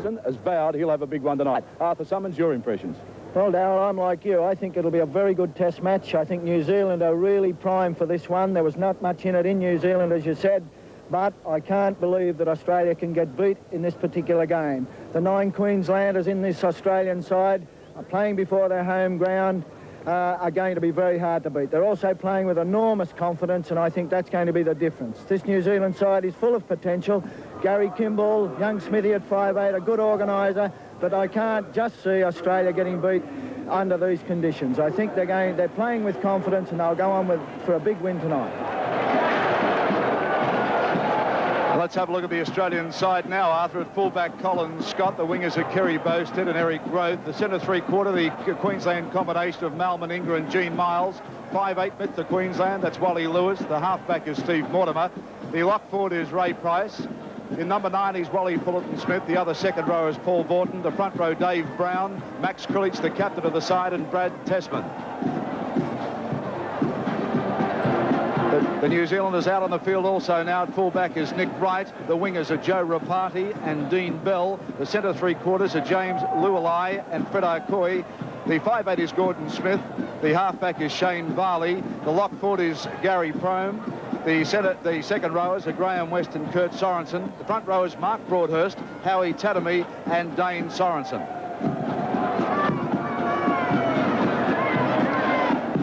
Sorensen has vowed he'll have a big one tonight. Arthur Summons, your impressions? Well, Darryl, I'm like you. I think it'll be a very good test match. I think New Zealand are really primed for this one. There was not much in it in New Zealand, as you said, but I can't believe that Australia can get beat in this particular game. The 9 Queenslanders in this Australian side are playing before their home ground, are going to be very hard to beat. They're also playing with enormous confidence, and I think that's going to be the difference. This New Zealand side is full of potential. Gary Kimball, young Smithy at 5'8", a good organiser, but I can't just see Australia getting beat under these conditions. I think they're playing with confidence, and they'll go on for a big win tonight. Let's have a look at the Australian side now. Arthur at fullback, Colin Scott. The wingers are Kerry Bowstead and Eric Grothe. The centre three-quarter, the Queensland combination of Mal Meninga and Gene Miles. 5'8" Myth to Queensland. That's Wally Lewis. The halfback is Steve Mortimer. The lock forward is Ray Price. In number 9 is Wally Fullerton-Smith. The other second row is Paul Vorton. The front row, Dave Brown. Max Krilich, the captain of the side, and Brad Tessman. The New Zealanders out on the field also now. At fullback is Nick Wright. The wingers are Joe Rapati and Dean Bell. The centre three-quarters are James Lualai and Fred Arcoy. The 5'8" is Gordon Smith. The halfback is Shane Varley. The lock forward is Gary Prome. The second rowers are Graham West and Kurt Sorensen. The front rowers Mark Broadhurst, Howie Tatamy and Dane Sorensen.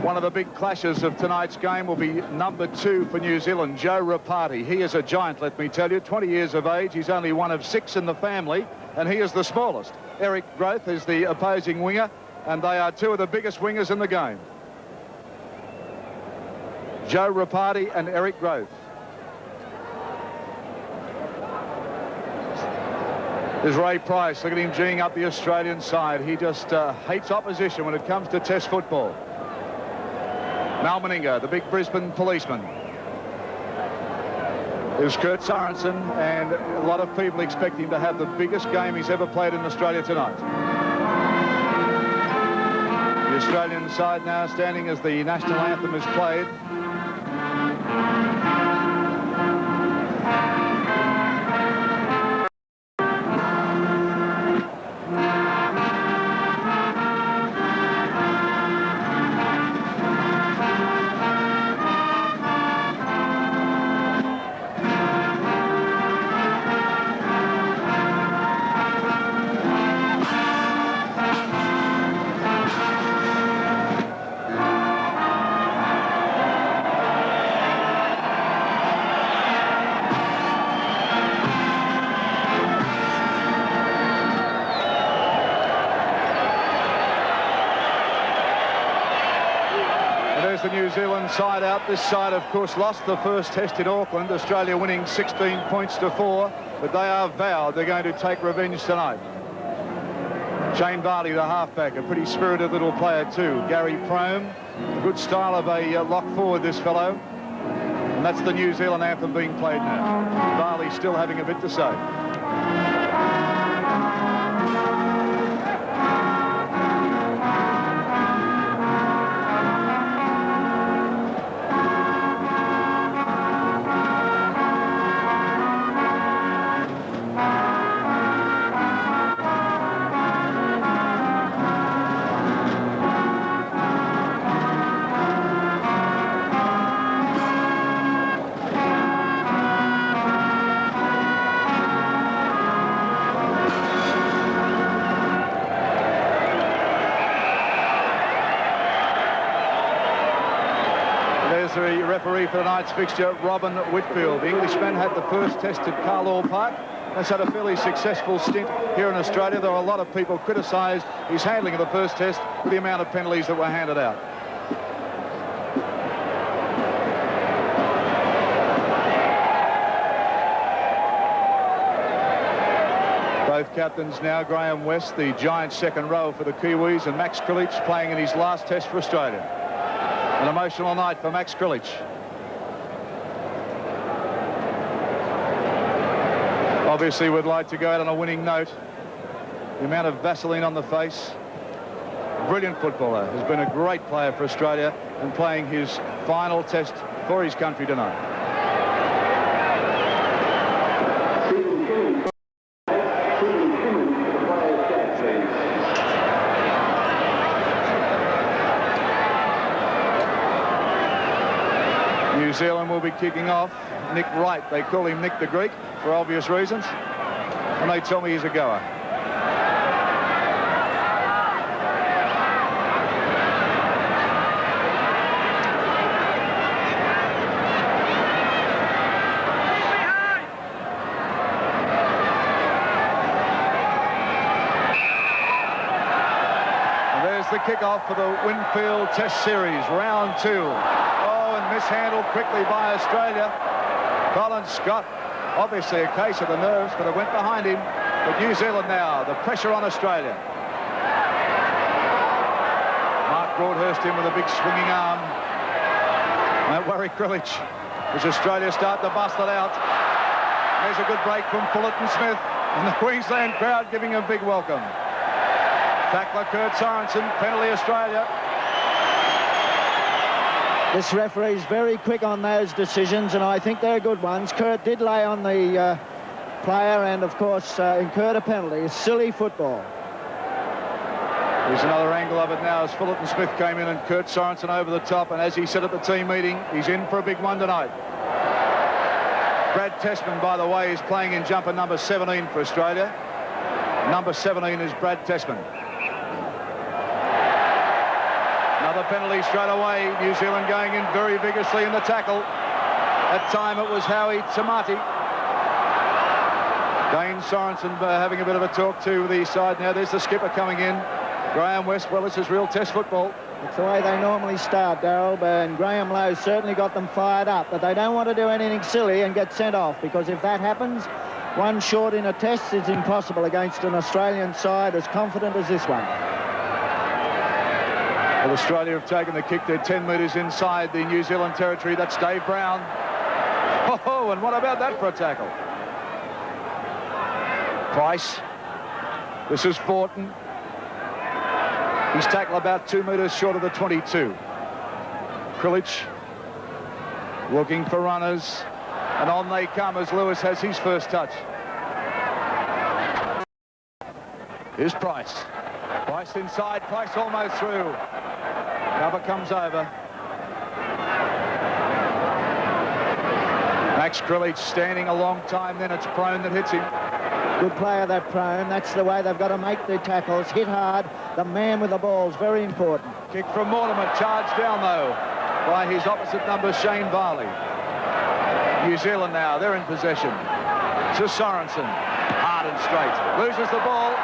One of the big clashes of tonight's game will be number 2 for New Zealand, Joe Rapati. He is a giant, let me tell you, 20 years of age. He's only one of 6 in the family, and he is the smallest. Eric Grothe is the opposing winger, and they are 2 of the biggest wingers in the game. Joe Rapati and Eric Grothe. There's Ray Price. Look at him geeing up the Australian side. He just hates opposition when it comes to test football. Mal Meninga, the big Brisbane policeman. There's Kurt Sorensen, and a lot of people expect him to have the biggest game he's ever played in Australia tonight. The Australian side now standing as the national anthem is played. The New Zealand side out. This side, of course, lost the first test in Auckland. Australia winning 16 points to 4, but they are vowed they're going to take revenge tonight. Shane Varley, the halfback, a pretty spirited little player too. Gary Prome, a good style of a lock forward, this fellow. And that's the New Zealand anthem being played now. Varley still having a bit to say. The referee for tonight's fixture, Robin Whitfield. The Englishman had the first test at Carlaw Park. Has had a fairly successful stint here in Australia, though a lot of people criticised his handling of the first test with the amount of penalties that were handed out. Both captains now, Graham West, the giant second row for the Kiwis, and Max Krilich playing in his last test for Australia. An emotional night for Max Krilich. Obviously would like to go out on a winning note. The amount of Vaseline on the face. Brilliant footballer. Has been a great player for Australia and playing his final test for his country tonight. New Zealand will be kicking off. Nick Wright, they call him Nick the Greek for obvious reasons, and they tell me he's a goer. And there's the kickoff for the Winfield Test Series, round 2. Oh, and mishandled quickly by Australia. Colin Scott, obviously a case of the nerves, but it went behind him. But New Zealand now, the pressure on Australia. Mark Broadhurst in with a big swinging arm. Don't worry, Krilic, as Australia start to bust it out. There's a good break from Fullerton Smith, and the Queensland crowd giving a big welcome. Tackler Kurt Sorensen, penalty Australia. This referee's very quick on those decisions, and I think they're good ones. Kurt did lay on the player and, of course, incurred a penalty. It's silly football. There's another angle of it now as Fullerton Smith came in and Kurt Sorensen over the top, and as he said at the team meeting, he's in for a big one tonight. Brad Tessman, by the way, is playing in jumper number 17 for Australia. Number 17 is Brad Tessman. Another penalty straight away. New Zealand going in very vigorously in the tackle. That time it was Howie Tamati. Dane Sorensen having a bit of a talk to the side now. There's the skipper coming in. Graham West. Well, this is real Test football. It's the way they normally start, Darryl, and Graham Lowe certainly got them fired up, but they don't want to do anything silly and get sent off, because if that happens, one short in a Test is impossible against an Australian side as confident as this one. Well, Australia have taken the kick. They're 10 metres inside the New Zealand territory. That's Dave Brown. Oh, and what about that for a tackle? Price. This is Fortin. He's tackled about 2 metres short of the 22. Krilic looking for runners. And on they come as Lewis has his first touch. Here's Price. Price inside. Price almost through. Cover comes over. Max Krilic standing a long time, then it's Prone that hits him. Good player, that Prone. That's the way they've got to make their tackles. Hit hard. The man with the ball is very important. Kick from Mortimer, charged down though by his opposite number, Shane Varley. New Zealand now, they're in possession. To Sorensen, hard and straight. Loses the ball.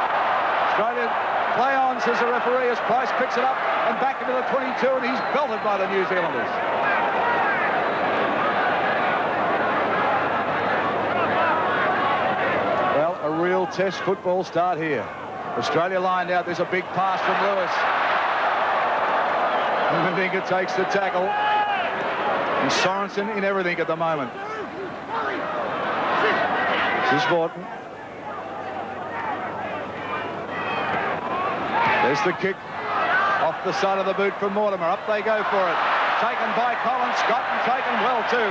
Australia play on, says the referee, as Price picks it up and back into the 22, and he's belted by the New Zealanders. Well, a real Test football start here. Australia lined out. There's a big pass from Lewis. Meninga takes the tackle. And Sorensen in everything at the moment. This is Fortin. There's the kick off the side of the boot from Mortimer. Up they go for it. Taken by Colin Scott and taken well too.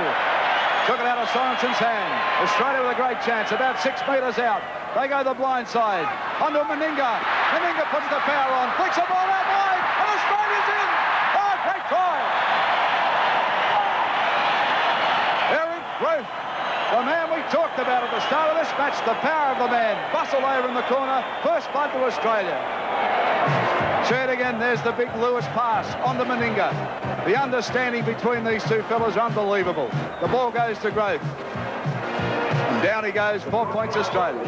Took it out of Sorensen's hand. Australia with a great chance, about 6 metres out. They go the blind side. Onto Meninga. Meninga puts the power on. Flicks the ball out wide. And Australia's in. Oh, great try. Eric Roth, the man we talked about at the start of this match. The power of the man. Bustled over in the corner. First blood to Australia. See it again. There's the big Lewis pass onto Meninga. The understanding between these two fellas are unbelievable. The ball goes to Grove. And down he goes. 4 points Australia.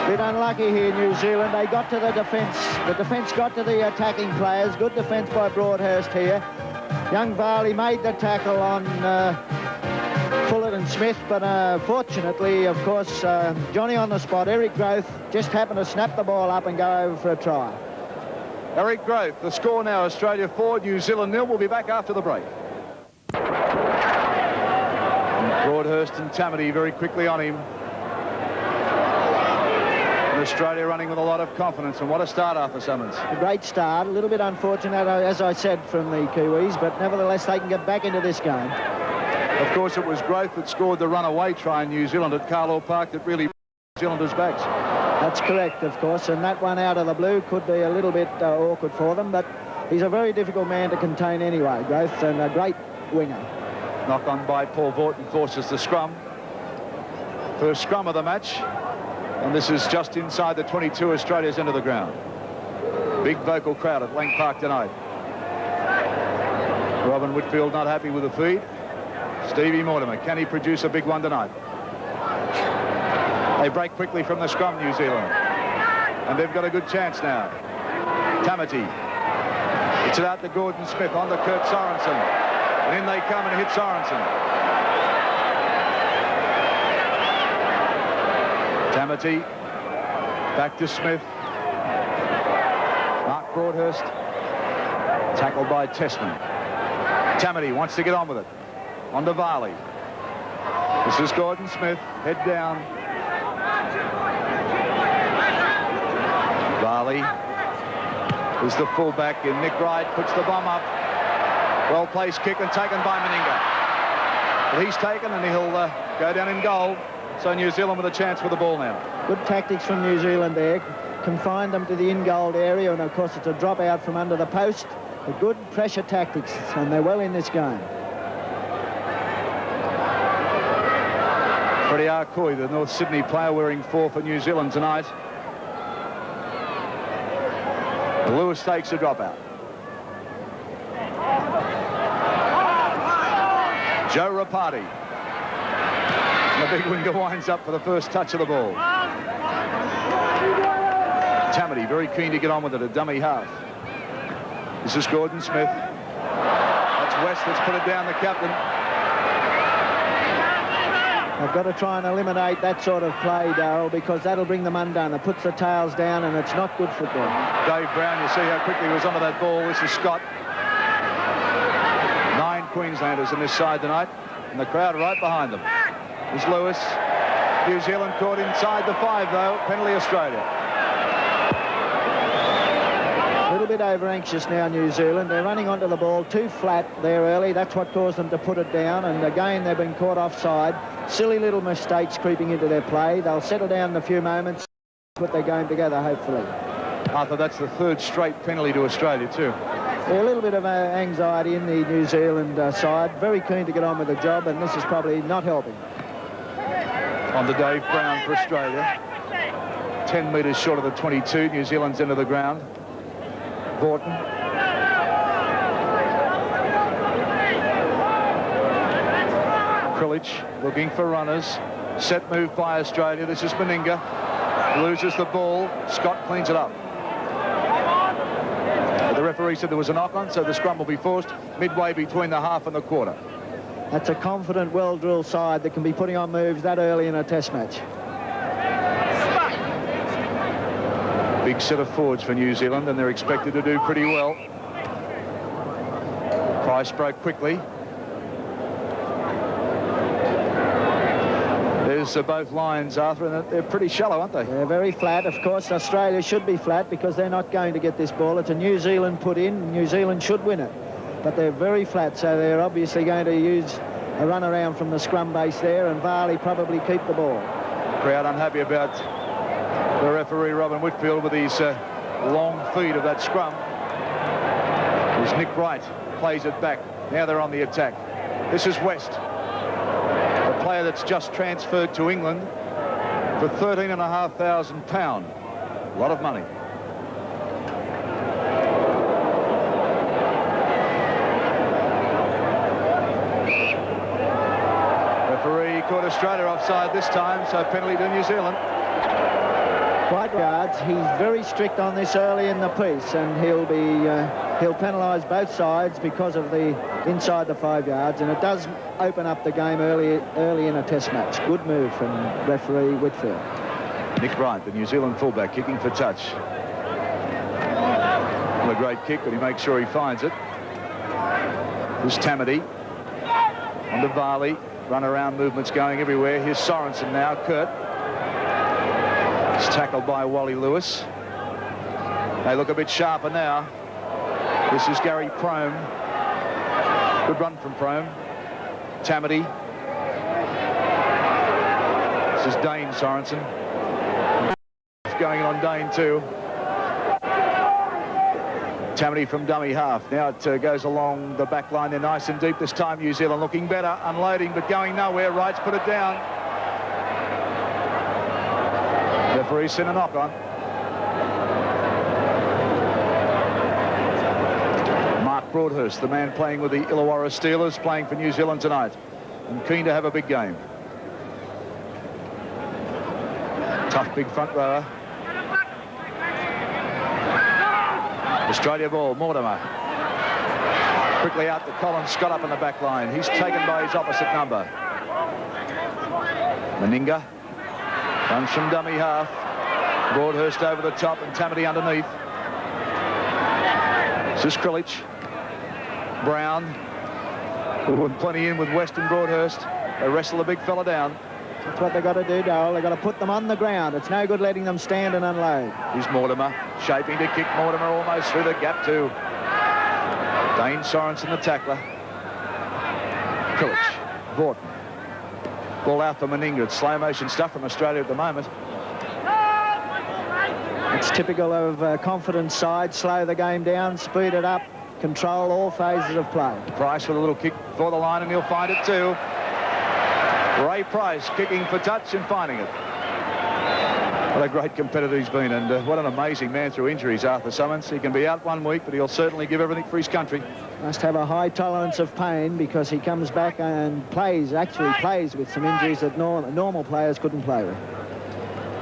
Bit unlucky here, New Zealand. They got to the defence. The defence got to the attacking players. Good defence by Broadhurst here. Young Varley made the tackle on Fullerton Smith, but fortunately, of course, Johnny on the spot, Eric Growth, just happened to snap the ball up and go over for a try. Eric Growth, the score now, Australia 4, New Zealand 0. We'll be back after the break. Broadhurst and Tamati very quickly on him. And Australia running with a lot of confidence, and what a start, Arthur Summons. A great start, a little bit unfortunate, as I said, from the Kiwis, but nevertheless they can get back into this game. Of course, it was Growth that scored the runaway try in New Zealand at Carlaw Park that really Zealanders' backs. That's correct, of course, and that one out of the blue could be a little bit awkward for them, but he's a very difficult man to contain anyway, Growth, and a great winger. Knock on by Paul Vorton forces the scrum. First scrum of the match, and this is just inside the 22 Australia's end of the ground. Big vocal crowd at Lang Park tonight. Robin Whitfield not happy with the feed. Stevie Mortimer, can he produce a big one tonight? They break quickly from the scrum, New Zealand, and they've got a good chance now. Tamati. It's it out to Gordon Smith on to Kurt Sorensen, and in they come and hit Sorensen. Tamati back to Smith. Mark Broadhurst tackled by Tessman. Tamati wants to get on with it. On to Varley. This is Gordon Smith, head down. Varley is the fullback, and Nick Wright puts the bomb up. Well-placed kick and taken by Meninga. But he's taken and he'll go down in goal. So New Zealand with a chance for the ball now. Good tactics from New Zealand there. Confined them to the in-goal area, and of course it's a drop out from under the post. But good pressure tactics, and they're well in this game. Freddie Arcoy, the North Sydney player, wearing 4 for New Zealand tonight. Lewis takes a dropout. Joe Rapati. The big winger winds up for the first touch of the ball. Tamati very keen to get on with it, a dummy half. This is Gordon Smith. That's West that's put it down, the captain. I've got to try and eliminate that sort of play, Darrell, because that'll bring them undone. It puts the tails down, and it's not good football. Dave Brown, you see how quickly he was onto that ball. This is Scott. 9 Queenslanders in this side tonight, and the crowd right behind them. There's Lewis. New Zealand caught inside the 5, though. Penalty Australia. A little bit over-anxious now, New Zealand. They're running onto the ball too flat there early. That's what caused them to put it down, and again they've been caught offside. Silly little mistakes creeping into their play. They'll settle down in a few moments, put their game together, hopefully. Arthur, that's the 3rd straight penalty to Australia, too. Yeah, a little bit of anxiety in the New Zealand side. Very keen to get on with the job, and this is probably not helping. On to Dave Brown for Australia. 10 metres short of the 22, New Zealand's end of the ground. Vorton. Krilich looking for runners. Set move by Australia. This is Meninga. Loses the ball. Scott cleans it up. The referee said there was a knock-on, so the scrum will be forced midway between the half and the quarter. That's a confident, well-drilled side that can be putting on moves that early in a test match. Big set of forwards for New Zealand, and they're expected to do pretty well. Price broke quickly. There's both lines, Arthur, and they're pretty shallow, aren't they? They're very flat. Of course, Australia should be flat because they're not going to get this ball. It's a New Zealand put in. New Zealand should win it. But they're very flat, so they're obviously going to use a run around from the scrum base there, and Varley probably keep the ball. Crowd unhappy about the referee, Robin Whitfield, with his long feed of that scrum. There's Nick Wright, plays it back. Now they're on the attack. This is West, a player that's just transferred to England for £13,500. A lot of money. Referee caught Australia offside this time, so penalty to New Zealand. White guards, he's very strict on this early in the piece, and he'll penalise both sides because of the inside the 5 yards, and it does open up the game early in a test match. Good move from referee Whitfield. Nick Wright, the New Zealand fullback, kicking for touch. Well, a great kick, but he makes sure he finds it. There's Tamati. On to Varley. Run around movements going everywhere. Here's Sorensen now. Kurt. He's tackled by Wally Lewis. They look a bit sharper now. This is Gary Prome. Good run from Prome. Tamati. This is Dane Sorensen. going on Dane too. Tammany from dummy half. Now it goes along the back line. They're nice and deep this time. New Zealand looking better, unloading but going nowhere. Wright's put it down. Referee sent a knock on. Mark Broadhurst, the man playing with the Illawarra Steelers, playing for New Zealand tonight, and keen to have a big game. Tough big front rower. Australia ball, Mortimer. Quickly out to Colin Scott up in the back line. He's taken by his opposite number. Meninga runs from dummy half. Broadhurst over the top and Tammany underneath. This is Krilich. Brown. Put plenty in with West and Broadhurst. They wrestle the big fella down. That's what they've got to do, Darrell. They've got to put them on the ground. It's no good letting them stand and unload. Here's Mortimer, shaping to kick. Mortimer almost through the gap too. Dane Sorensen, the tackler. Krilich, Vaughton. Ball out for Meninga. It's slow motion stuff from Australia at the moment. It's typical of a confident side. Slow the game down, speed it up, control all phases of play. Price with a little kick for the line, and he'll find it too. Ray Price kicking for touch and finding it. What a great competitor he's been, and what an amazing man through injuries, Arthur Summons. He can be out 1 week, but he'll certainly give everything for his country. Must have a high tolerance of pain because he comes back and actually plays with some injuries that normal players couldn't play with.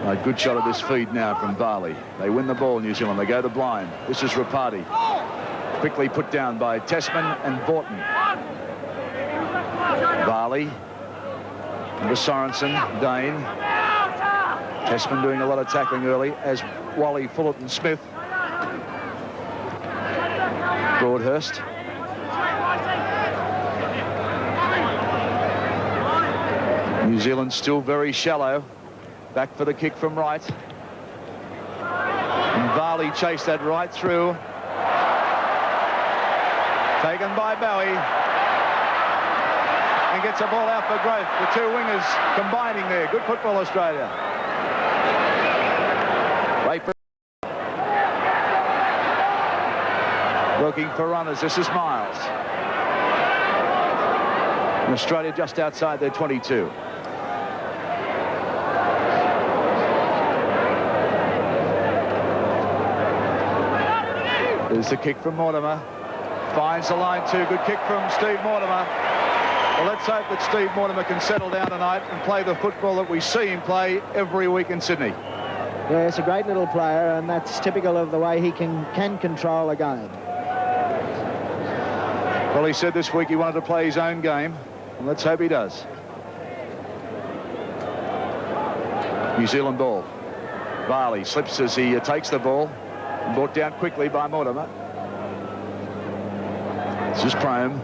A good shot of this feed now from Varley. They win the ball, New Zealand. They go to blind. This is Rapati. Quickly put down by Tessman and Vaughton. Varley. Under Sorensen, Dane. Tessman doing a lot of tackling early, as Wally Fullerton Smith. Broadhurst. New Zealand still very shallow. Back for the kick from Wright. And Varley chased that right through. Taken by Bowie. And gets a ball out for Growth. The two wingers combining there. Good football, Australia. Raper. Looking for runners. This is Miles. And Australia just outside their 22. There's the kick from Mortimer. Finds the line too. Good kick from Steve Mortimer. Well, let's hope that Steve Mortimer can settle down tonight and play the football that we see him play every week in Sydney. Yeah, it's a great little player, and that's typical of the way he can control a game. Well, he said this week he wanted to play his own game, and let's hope he does. New Zealand ball. Varley slips as he takes the ball. Brought down quickly by Mortimer. This is Prome.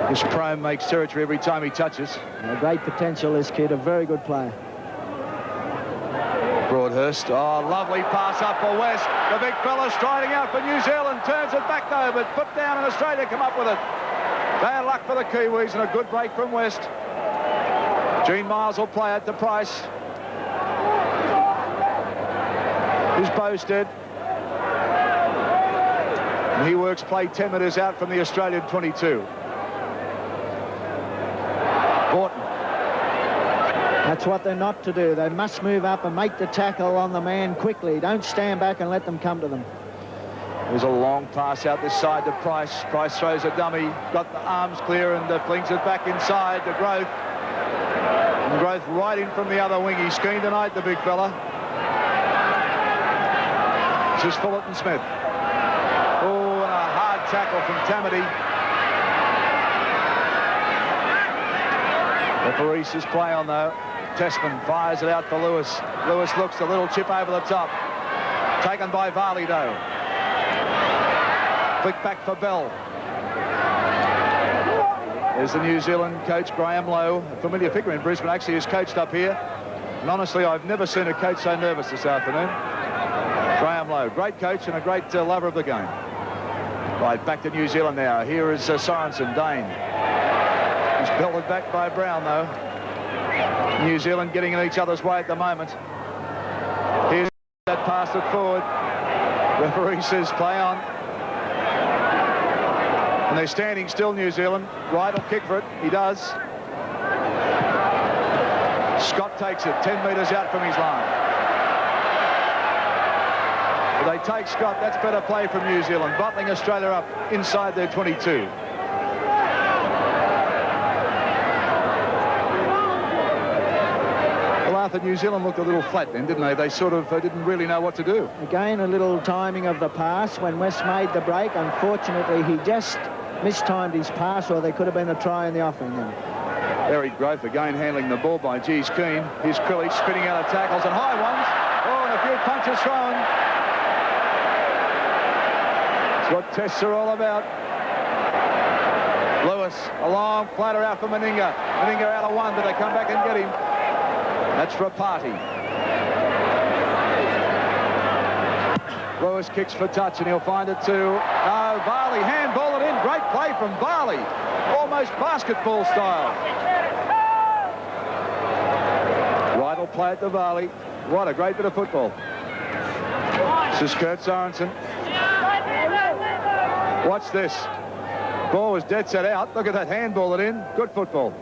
This Prome makes territory every time he touches. A great potential, this kid, a very good player. Broadhurst, oh, lovely pass up for West. The big fella striding out for New Zealand, turns it back though, but put down and Australia come up with it. Bad luck for the Kiwis and a good break from West. Gene Miles will play it to Price. He's posted. And he works play 10 metres out from the Australian 22. Vaughton. That's what they're not to do. They must move up and make the tackle on the man quickly. Don't stand back and let them come to them. There's a long pass out this side to Price. Price throws a dummy. Got the arms clear and flings it back inside to Growth. And Growth right in from the other wing. He's keen tonight, the big fella. This is Fullerton Smith. Oh, and a hard tackle from Tammany. Referee's play on though. Tessman fires it out for Lewis. Lewis looks, a little chip over the top. Taken by Varley though. Flick back for Bell. There's the New Zealand coach, Graham Lowe. A familiar figure in Brisbane, actually, who's coached up here. And honestly, I've never seen a coach so nervous this afternoon. Graham Lowe, great coach and a great lover of the game. Right, back to New Zealand now. Here is Sorensen, Dane. He's belted back by Brown, though. New Zealand getting in each other's way at the moment. That passed it forward. Referee says play on. And they're standing still, New Zealand. Wright will kick for it. He does. Scott takes it 10 metres out from his line. If they take Scott, that's better play from New Zealand, bottling Australia up inside their 22. Well, Arthur, New Zealand looked a little flat then, didn't they? They sort of didn't really know what to do. Again, a little timing of the pass when West made the break. Unfortunately, he just mistimed his pass, or there could have been a try in the offing then. Eric Grove again handling the ball by Gees Keane. Here's Crillich spinning out of tackles and high ones. Oh, and a few punches thrown. It's what tests are all about. Lewis, a long flatter out for Meninga. Meninga out of one, but they come back and get him. That's Rapati. Lewis kicks for touch, and he'll find it to Varley. Handball it in. Great play from Varley. Almost basketball style. Wright will play it to Varley. What a great bit of football. This is Kurt Sorensen. Watch this. Ball was dead set out. Look at that, handball it in. Good football.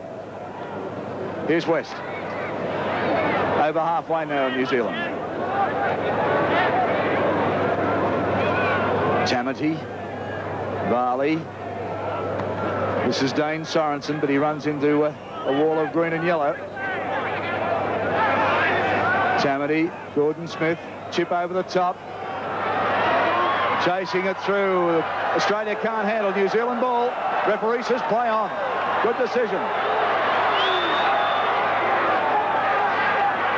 Here's West. Over halfway now in New Zealand. Tamati. Varley. This is Dane Sorensen, but he runs into a wall of green and yellow. Tamati, Gordon Smith, chip over the top. Chasing it through. Australia can't handle New Zealand ball. Referee says play on. Good decision.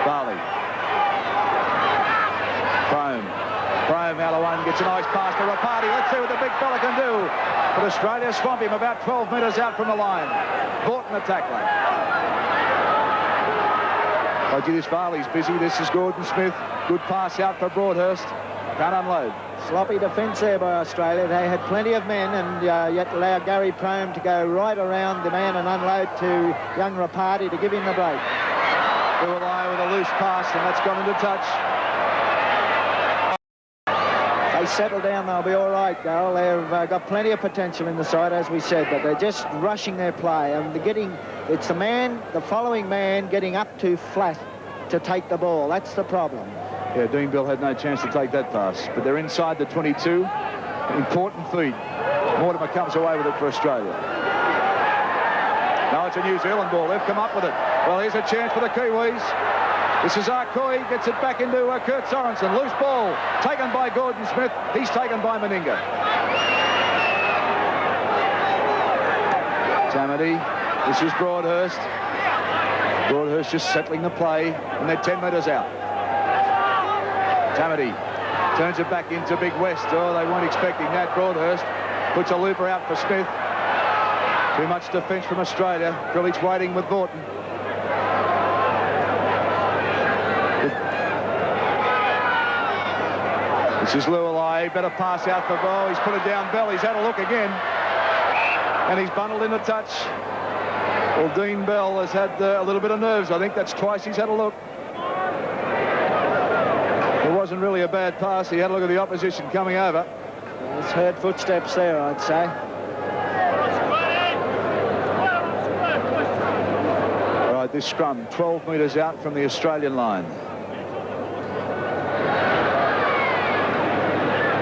Varley. Prome out of one, gets a nice pass to Rapati. Let's see what the big fella can do. But Australia swamp him about 12 metres out from the line. Thornton a tackler. Oh, gee, this Varley's busy. This is Gordon Smith. Good pass out for Broadhurst. Can't unload. Sloppy defence there by Australia. They had plenty of men and yet allowed Gary Prome to go right around the man and unload to young Rapati to give him the break. Lualai with a loose pass, and that's gone into touch. They settle down, they'll be all right, Darryl. They've got plenty of potential in the side, as we said, but they're just rushing their play. And it's the following man getting up too flat to take the ball. That's the problem. Yeah, Dean Bell had no chance to take that pass, but they're inside the 22. Important feed. Mortimer comes away with it for Australia. Now it's a New Zealand ball. They've come up with it. Well, here's a chance for the Kiwis. This is Arkoi, gets it back into Kurt Sorensen. Loose ball, taken by Gordon Smith. He's taken by Meninga. Tamati, this is Broadhurst. Broadhurst just settling the play, and they're 10 metres out. Tamati turns it back into Big West. Oh, they weren't expecting that. Broadhurst puts a looper out for Smith. Too much defence from Australia. Crillich waiting with Thornton. This is Lualai. Better pass out for Bell. He's put it down Bell. He's had a look again. And he's bundled in a touch. Well, Dean Bell has had a little bit of nerves. I think that's twice he's had a look. It wasn't really a bad pass. He had a look at the opposition coming over. He's heard footsteps there, I'd say. All right, this scrum, 12 metres out from the Australian line.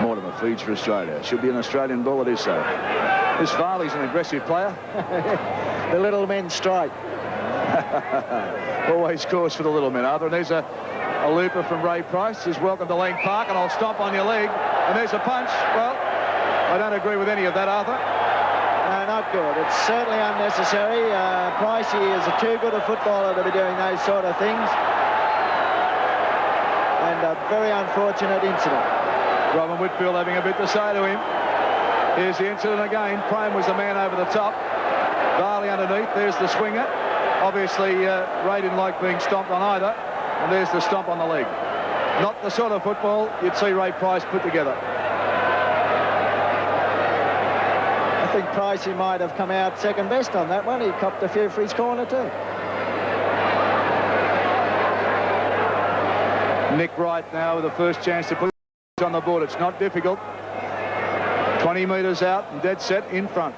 Mortimer feeds for Australia. Should be an Australian ball, it is so. This Varley's an aggressive player. The little men strike. Always scores for the little men, Arthur. And there's a looper from Ray Price. Says, welcome to Lang Park, and I'll stomp on your leg. And there's a punch. Well, I don't agree with any of that, Arthur. No, not good. It's certainly unnecessary. Pricey is too good a footballer to be doing those sort of things. And a very unfortunate incident. Robin Whitfield having a bit to say to him. Here's the incident again. Prime was the man over the top. Varley underneath. There's the swinger. Obviously, Ray didn't like being stomped on either. And there's the stomp on the leg. Not the sort of football you'd see Ray Price put together. I think Pricey might have come out second best on that one. He copped a few for his corner too. Nick Wright now with the first chance to put on the board. It's not difficult. 20 metres out and dead set in front.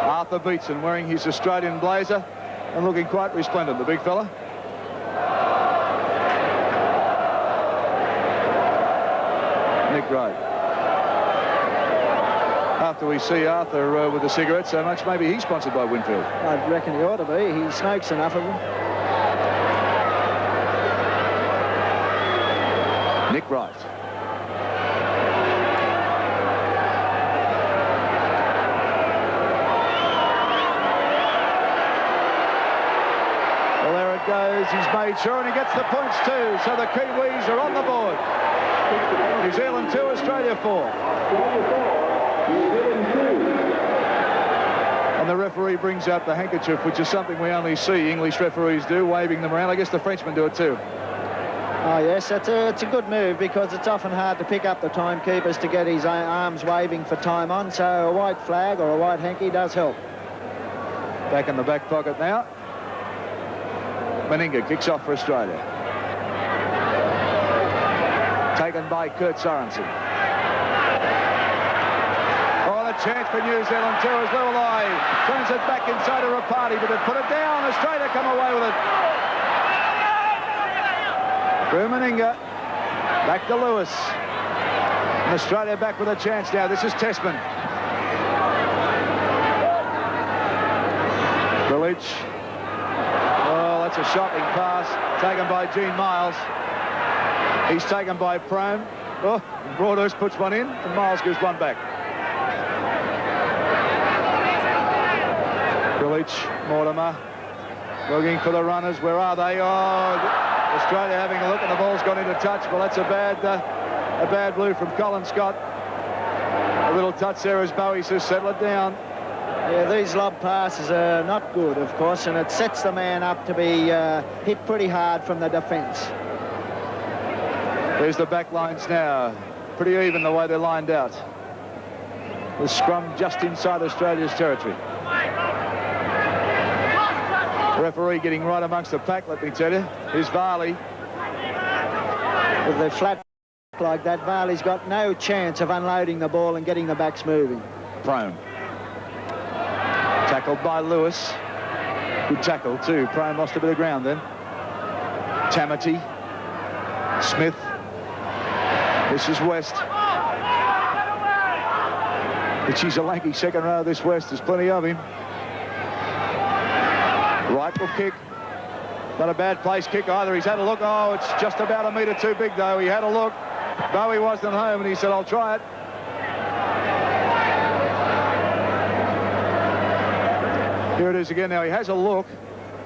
Arthur Beetson wearing his Australian blazer and looking quite resplendent, the big fella. Nick Wright. After we see Arthur with the cigarette so much, maybe he's sponsored by Winfield. I reckon he ought to be. He smokes enough of them. Nick Wright. Well, there it goes. He's made sure, and he gets the points too. So the Kiwis are on the board. New Zealand 2, Australia 4. And the referee brings out the handkerchief, which is something we only see English referees do, waving them around. I guess the Frenchmen do it too. Oh, yes, it's a good move because it's often hard to pick up the timekeepers to get his arms waving for time on, so a white flag or a white hanky does help. Back in the back pocket now. Meninga kicks off for Australia. Taken by Kurt Sorensen. Oh, the chance for New Zealand too as Lualai turns it back inside a Rapati, but they've put it down. Australia come away with it. Through Meninga. Back to Lewis. And Australia back with a chance now. This is Tessman. Village. Oh, that's a shocking pass. Taken by Gene Miles. He's taken by Prome. Oh, Broadhurst puts one in, and Miles gives one back. Village, Mortimer. Looking for the runners. Where are they? Oh, Australia having a look, and the ball's gone into touch. Well, that's a bad blue from Colin Scott. A little touch there as Bowie says, settle it down. Yeah, these lob passes are not good, of course, and it sets the man up to be hit pretty hard from the defence. There's the back lines now. Pretty even the way they're lined out. The scrum just inside Australia's territory. Referee getting right amongst the pack, let me tell you. Here's Varley. With the flat like that, Varley's got no chance of unloading the ball and getting the backs moving. Prone. Tackled by Lewis. Good tackle too. Prone lost a bit of ground then. Tamati. Smith. This is West. But she's a lanky second row. This West. There's plenty of him. Right will kick. Not a bad place kick either. He's had a look. Oh, it's just about a metre too big though. He had a look. Bowie wasn't home and he said, I'll try it. Here it is again now. He has a look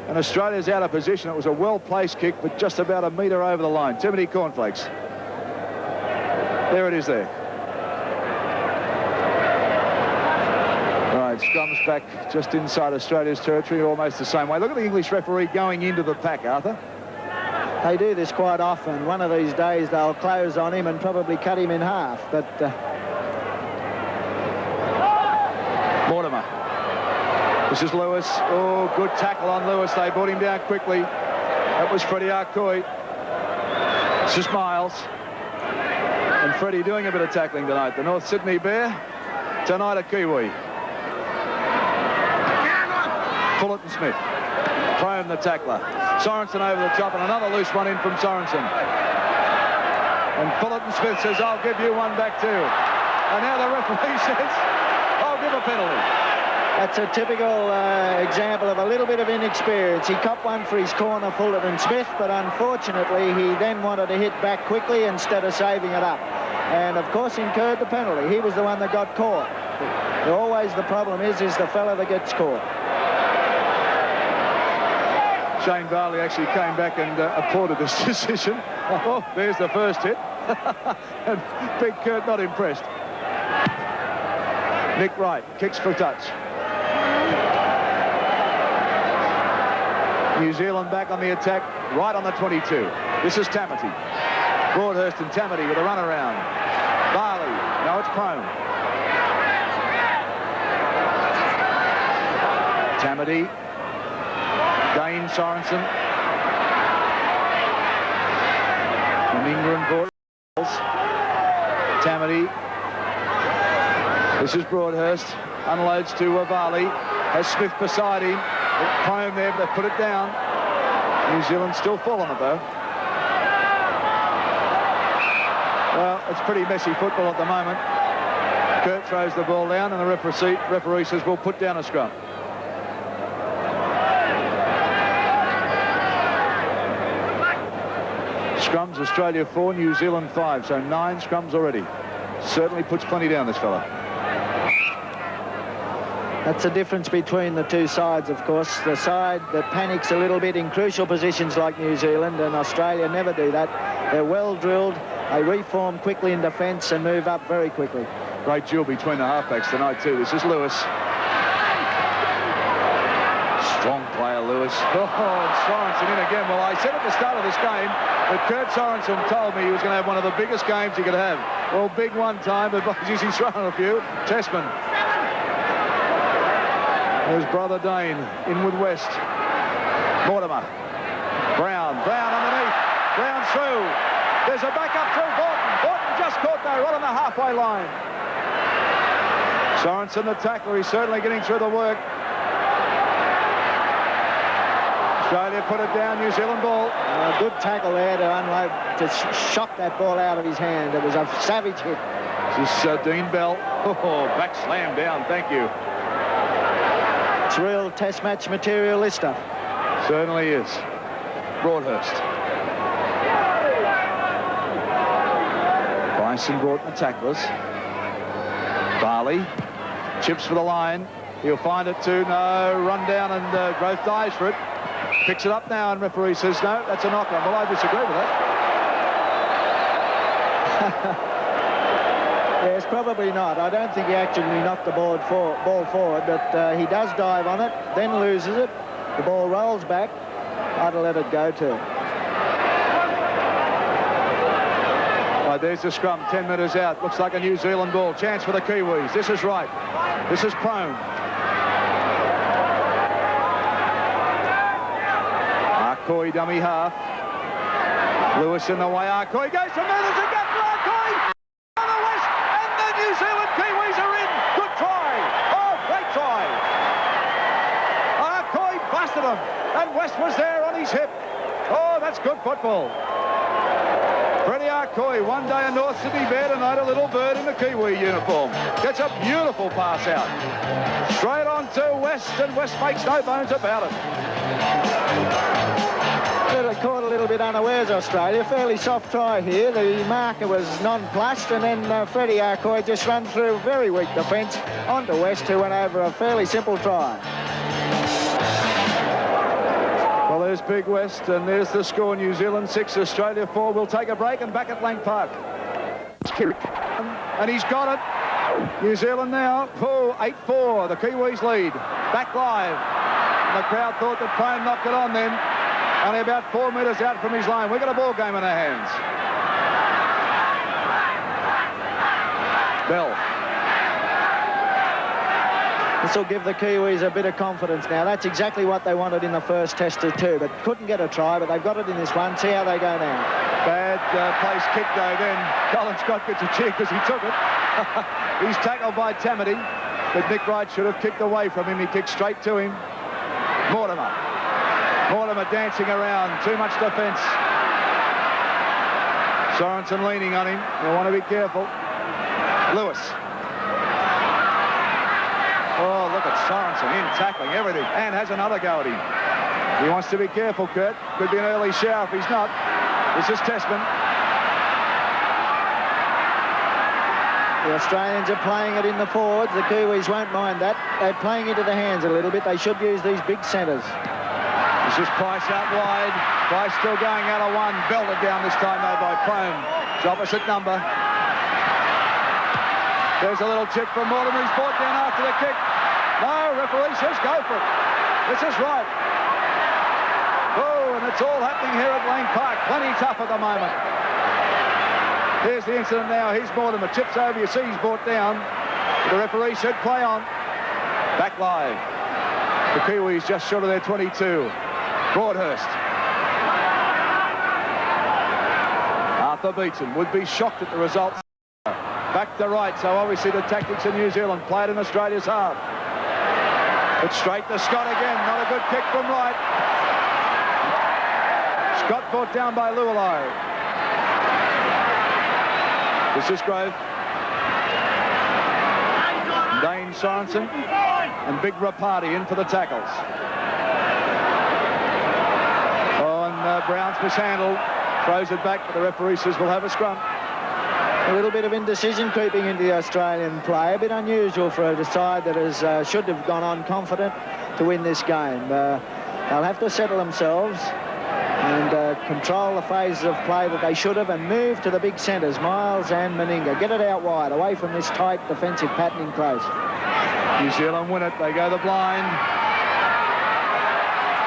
and Australia's out of position. It was a well-placed kick, but just about a metre over the line. Too many cornflakes. There it is there. Right, scrums back just inside Australia's territory, almost the same way. Look at the English referee going into the pack, Arthur. They do this quite often. One of these days they'll close on him and probably cut him in half, but... Mortimer. This is Lewis. Oh, good tackle on Lewis. They brought him down quickly. That was Freddie Arcoy. This is Miles. And Freddie doing a bit of tackling tonight. The North Sydney Bear, tonight a Kiwi. Fullerton Smith. Prone the tackler. Sorensen over the top, and another loose one in from Sorensen. And Fullerton Smith says, I'll give you one back too. And now the referee says, I'll give a penalty. That's a typical example of a little bit of inexperience. He copped one for his corner, Fullerton Smith, but unfortunately he then wanted to hit back quickly instead of saving it up. And of course incurred the penalty. He was the one that got caught. But always the problem is the fella that gets caught. Shane Varley actually came back and applauded this decision. Oh, there's the first hit. And Big Kurt not impressed. Nick Wright kicks for touch. New Zealand back on the attack, right on the 22. This is Tamati. Broadhurst and Tamati with a run around. Varley, no, it's Prone. Tamati. Dane Sorensen. England boys. Tamati. This is Broadhurst. Unloads to Wavali. Has Smith beside him. Home there, but they put it down. New Zealand still full on it, though. Well, it's pretty messy football at the moment. Kurt throws the ball down, and the referee says we'll put down a scrum. Scrums, Australia 4, New Zealand 5, so 9 scrums already. Certainly puts plenty down, this fella. That's the difference between the two sides, of course. The side that panics a little bit in crucial positions like New Zealand, and Australia never do that. They're well drilled. They reform quickly in defence and move up very quickly. Great duel between the halfbacks tonight, too. This is Lewis. Strong player, Lewis. Oh, and Sorensen in again. Well, I said at the start of this game that Kurt Sorensen told me he was going to have one of the biggest games he could have. Well, big one time, but he's thrown a few. Tessman. There's brother Dane in with West. Mortimer. Brown underneath. Brown through. There's a backup through Borton. Borton just caught there right on the halfway line. Sorensen, the tackler, he's certainly getting through the work. Australia put it down, New Zealand ball. A good tackle there to unload, to shock that ball out of his hand. It was a savage hit. This is Dean Bell. Oh, back slam down, thank you. It's real test match material, this stuff. Certainly is. Broadhurst. Bryson brought the tacklers. Barley chips for the line. He'll find it too. No, run down, and Growth dives for it. Picks it up now, and referee says no, that's a knock-on. Well, I disagree with that. Yes, probably not. I don't think he actually knocked the ball forward, but he does dive on it, then loses it. The ball rolls back. I'd have let it go too. Oh, there's the scrum, 10 metres out. Looks like a New Zealand ball. Chance for the Kiwis. This is right. This is prone. Arcoy dummy half. Lewis in the way. Arcoy goes from there. There's a gap for Arcoy. On the West, and the New Zealand Kiwis are in. Good try. Oh, great try. Arcoy busted him, and West was there on his hip. Oh, that's good football. Freddie Arcoy, one day a North Sydney bear, tonight a little bird in the Kiwi uniform. Gets a beautiful pass out. Straight on to West, and West makes no bones about it. Caught a little bit unawares, Australia. Fairly soft try here. The marker was nonplussed, and then Freddie Arcoy just ran through very weak defence onto West, who went over a fairly simple try. Well, there's Big West, and there's the score. New Zealand 6, Australia 4. We'll take a break, and back at Lang Park. And he's got it. New Zealand now, 8-4. The Kiwis lead. Back live. And the crowd thought that Prone knocked it on then. Only about 4 metres out from his line. We've got a ball game in our hands. Bell. This will give the Kiwis a bit of confidence now. That's exactly what they wanted in the first tester too, but couldn't get a try, but they've got it in this one. See how they go now. Bad place kick though then. Colin Scott gets a cheer because he took it. He's tackled by Tamati, but Nick Wright should have kicked away from him. He kicked straight to him. Mortimer dancing around. Too much defence. Sorensen leaning on him. You want to be careful. Lewis. Oh, look at Sorensen in, tackling everything, and has another go at him. He wants to be careful, Kurt. Could be an early shower if he's not. This is Tessman. The Australians are playing it in the forwards. The Kiwis won't mind that. They're playing into the hands a little bit. They should use these big centres. This is Price out wide. Price still going out of one. Belted down this time, though, by Prone. It's opposite number. There's a little chip from Mortimer. He's brought down after the kick. No, referee says go for it. This is right. Oh, and it's all happening here at Lang Park. Plenty tough at the moment. Here's the incident now. Here's Mortimer. Chips over. You see he's brought down. The referee said play on. Back live. The Kiwis just short of their 22. Broadhurst. Arthur Beetson would be shocked at the result. Back to right, so obviously the tactics of New Zealand played in Australia's half. It's straight to Scott again, not a good kick from Wright. Scott brought down by Lualai. This is Grove. Dane Sorensen and Big Rapati in for the tackles. Oh, and Brown's mishandled. Throws it back, but the referee says we'll have a scrum. A little bit of indecision creeping into the Australian play. A bit unusual for a side that should have gone on confident to win this game. They'll have to settle themselves and control the phases of play that they should have and move to the big centres, Miles and Meninga. Get it out wide, away from this tight defensive pattern in close. New Zealand win it. They go the blind.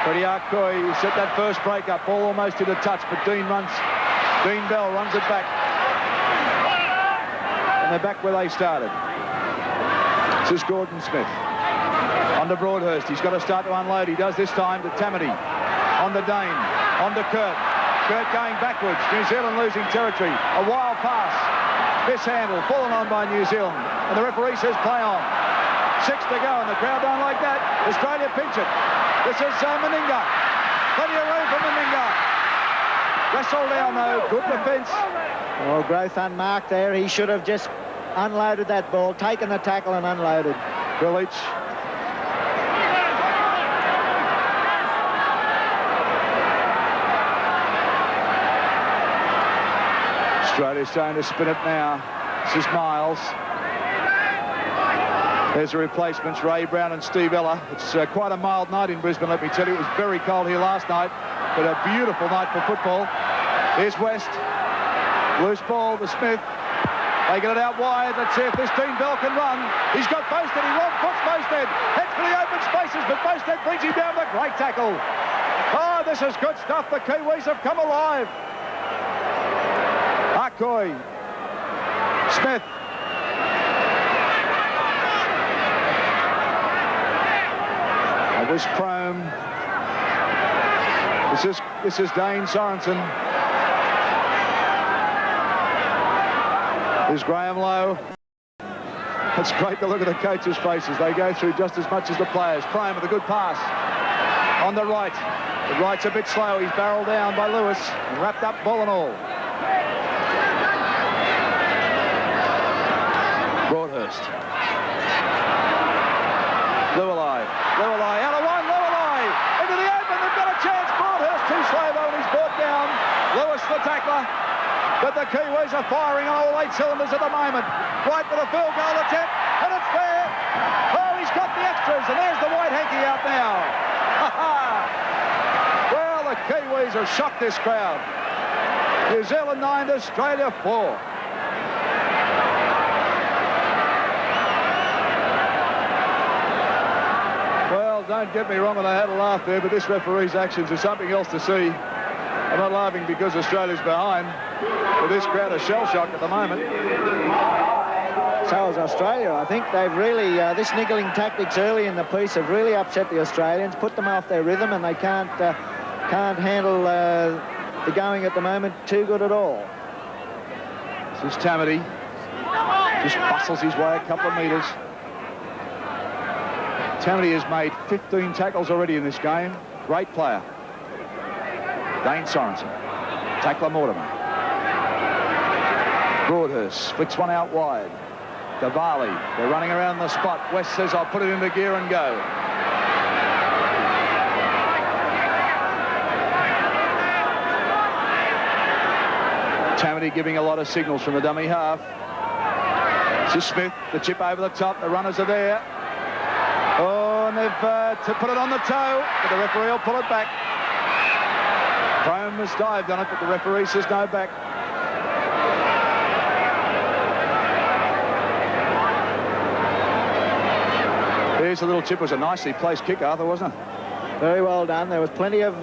Freddie Akoi set that first break up, ball almost into touch, but Dean Bell runs it back. And they're back where they started. This is Gordon Smith. On to Broadhurst. He's got to start to unload. He does this time to Tamati. On to Dane. On to Kurt. Kurt going backwards. New Zealand losing territory. A wild pass. Mishandled. Fallen on by New Zealand. And the referee says play on. 6 to go, and the crowd don't like that. Australia pinch it. This is Meninga. Plenty of room for Meninga. Wrestled down though. Good defence. Well, Growth unmarked there. He should have just unloaded that ball, taken the tackle and unloaded. Village. Australia's trying to spin it now. This is Miles. There's the replacements, Ray Brown and Steve Ella. It's quite a mild night in Brisbane, let me tell you. It was very cold here last night, but a beautiful night for football. Here's West. Loose ball to Smith. They get it out wide. Let's see if this Dean Bell can run. He's got Bosted. He wrong foots Bosted. Heads for the open spaces, but Bosted brings him down with a great tackle. Oh, this is good stuff. The Kiwis have come alive. Akoi. Smith. It was Prome. This is Dane Sorensen. There's Graham Lowe. It's great to look at the coaches' faces. They go through just as much as the players. Prome with a good pass. On the right. The right's a bit slow. He's barreled down by Lewis. And wrapped up ball and all. Broadhurst. Lualai out of one. Lualai into the open. They've got a chance. Broadhurst too slow though, and he's brought down. Lewis the tackler. But the Kiwis are firing on all 8 cylinders at the moment. Right for the field goal attempt, and it's there. Oh, he's got the extras, and there's the white hanky out now. Well, the Kiwis have shocked this crowd. New Zealand 9, Australia 4. Don't get me wrong, and I had a laugh there, but this referee's actions are something else to see. I'm not laughing because Australia's behind, but this crowd are shell-shocked at the moment. So is Australia. I think they've really, this niggling tactics early in the piece have really upset the Australians, put them off their rhythm, and they can't handle the going at the moment too good at all. This is Tamati. Just bustles his way a couple of metres. Tamati has made 15 tackles already in this game. Great player. Dane Sorensen. Tackler Mortimer. Broadhurst flicks one out wide. Diwali. They're running around the spot. West says, I'll put it into gear and go. Tamati giving a lot of signals from the dummy half. This is Smith. The chip over the top. The runners are there. Oh, and they've to put it on the toe, but the referee will pull it back. Prome has dived on it, but the referee says no back. Here's a little chip. It was a nicely placed kick, Arthur, wasn't it? Very well done. There was plenty of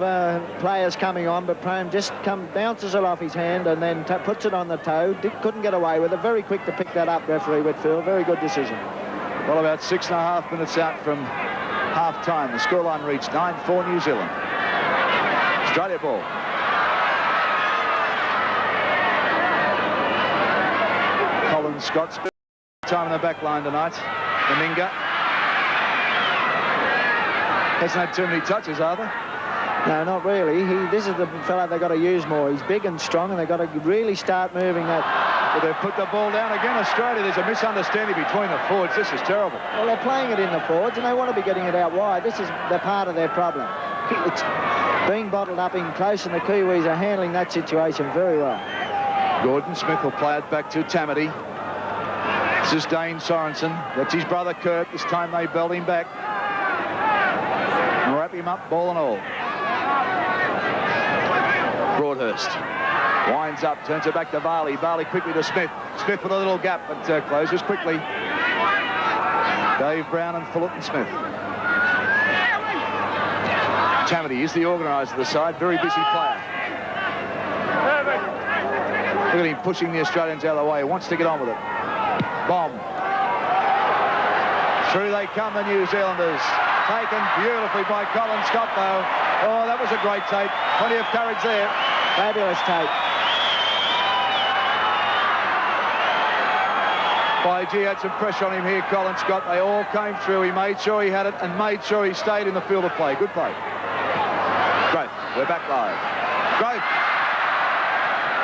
players coming on, but Prome just bounces it off his hand and then puts it on the toe. Couldn't get away with it. Very quick to pick that up, referee Whitfield. Very good decision. Well, about 6.5 minutes out from half-time. The scoreline reached 9-4 New Zealand. Australia ball. Colin Scott. Time in the back line tonight. Meninga. Hasn't had too many touches, are there? No, not really. This is the fellow they've got to use more. He's big and strong, and they've got to really start moving that. But they've put the ball down again. Australia, there's a misunderstanding between the forwards. This is terrible. Well, they're playing it in the forwards, and they want to be getting it out wide. This is the part of their problem. It's being bottled up in close, and the Kiwis are handling that situation very well. Gordon Smith will play it back to Tamati. This is Dane Sorensen. That's his brother Kurt. This time they belt him back. And wrap him up, ball and all. Broadhurst winds up, turns it back to Varley. Varley quickly to Smith. Smith with a little gap, but closes quickly. Dave Brown and Fullerton Smith. Tamati is the organiser of the side. Very busy player. Look at him pushing the Australians out of the way. He wants to get on with it. Bomb. Through they come, the New Zealanders. Taken beautifully by Colin Scott, though. Oh, that was a great tape. Plenty of courage there. Fabulous tape. Baiji had some pressure on him here, Colin Scott. They all came through. He made sure he had it and made sure he stayed in the field of play. Good play. Growth. We're back live. Growth.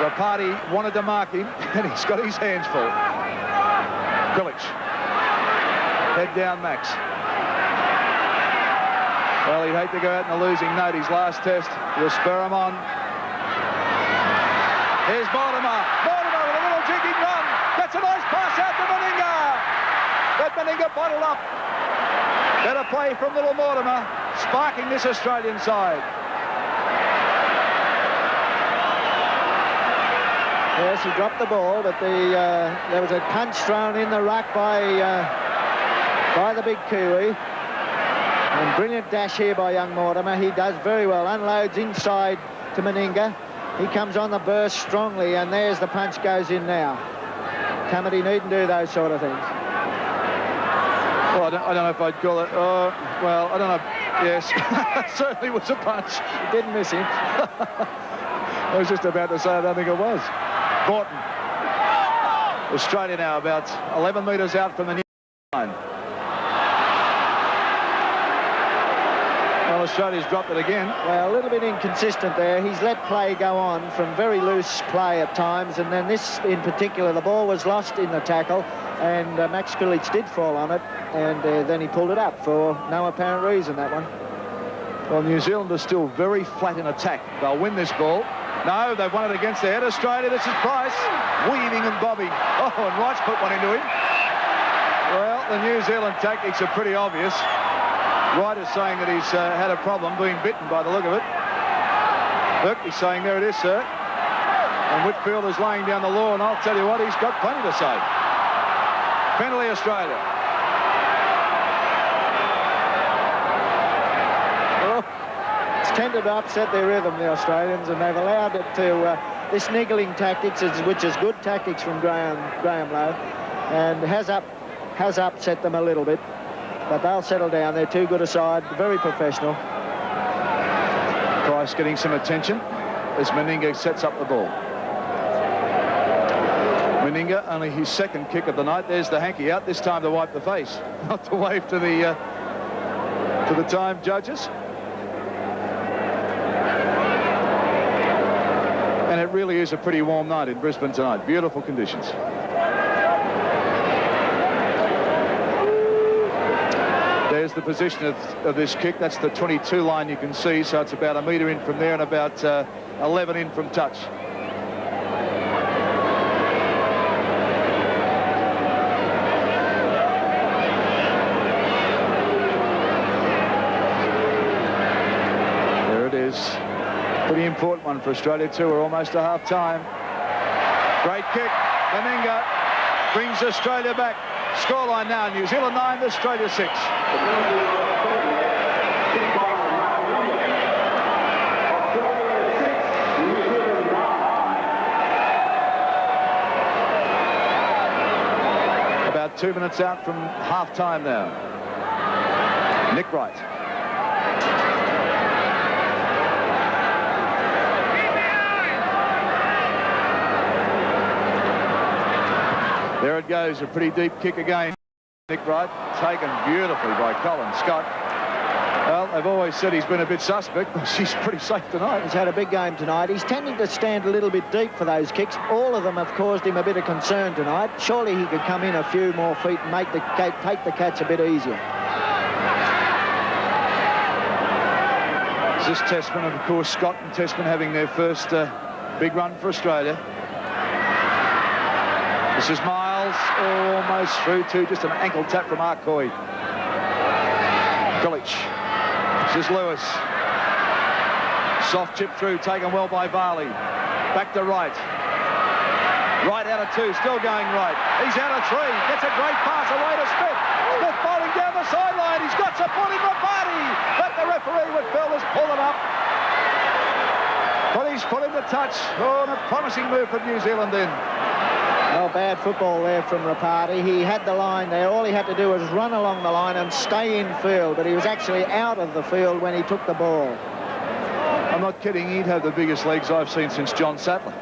Rapati wanted to mark him, and he's got his hands full. Grillage. Head down, Max. Well, he'd hate to go out in a losing note. His last test. He'll spur him on. Here's Mortimer. Mortimer with a little jigging run. That's a nice pass out to Meninga. But Meninga bottled up. Better play from little Mortimer, sparking this Australian side. Yes, he dropped the ball, but there was a punch thrown in the ruck by the big Kiwi. And brilliant dash here by young Mortimer. He does very well. Unloads inside to Meninga. He comes on the burst strongly, and there's the punch goes in now. Tamati needn't do those sort of things. Well, I don't know if I'd call it... well, I don't know. Yes, it certainly was a punch. He didn't miss him. I was just about to say I don't think it was. Borton. Australia now about 11 metres out from the new line. Well, Australia's dropped it again. Well, a little bit inconsistent there. He's let play go on from very loose play at times, and then this in particular, the ball was lost in the tackle, and Max Grillage did fall on it, and then he pulled it up for no apparent reason, that one. Well, New Zealand are still very flat in attack. They'll win this ball. No, they've won it against their head. Australia, this is Price. Weaving and bobbing. Oh, and Wright's put one into him. Well, the New Zealand tactics are pretty obvious. Wright is saying that he's had a problem being bitten by the look of it. Berkeley's saying, there it is, sir. And Whitfield is laying down the law, and I'll tell you what, he's got plenty to say. Penalty, Australia. It's tended to upset their rhythm, the Australians, and they've allowed it to this niggling tactics, which is good tactics from Graham Lowe, and has upset them a little bit. But they'll settle down. They're too good a side, very professional. Price getting some attention as Meninga sets up the ball. Meninga, only his second kick of the night. There's the hanky out, this time to wipe the face, not to wave to the time judges. And it really is a pretty warm night in Brisbane tonight. Beautiful conditions. There's the position of this kick. That's the 22 line you can see, so it's about a metre in from there and about 11 in from touch. There it is. Pretty important one for Australia too. We're almost to half time. Great kick. Meninga brings Australia back. Scoreline now, New Zealand 9, Australia 6. About 2 minutes out from half-time now. Nick Wright. There it goes. goes. A pretty deep kick again. Nick Wright taken beautifully by Colin Scott. Well, they've always said he's been a bit suspect, but she's pretty safe tonight. He's had a big game tonight. He's tending to stand a little bit deep for those kicks. All of them have caused him a bit of concern tonight. Surely he could come in a few more feet and take the catch a bit easier. This is Testman, and of course Scott and Testman having their first big run for Australia. This is Miles, almost through to just an ankle tap from Arcoy. Gullich. This is Lewis. Soft chip through, taken well by Varley. Back to Wright. Wright out of 2, still going right. He's out of 3, gets a great pass away to Smith. Smith bowling down the sideline. He's got support in Rapati, but the referee with Phil has pulled him up. But he's put him to touch. Oh, and a promising move from New Zealand then. Oh, bad football there from Rapati. He had the line there. All he had to do was run along the line and stay in field, but he was actually out of the field when he took the ball. I'm not kidding. He'd have the biggest legs I've seen since John Sattler.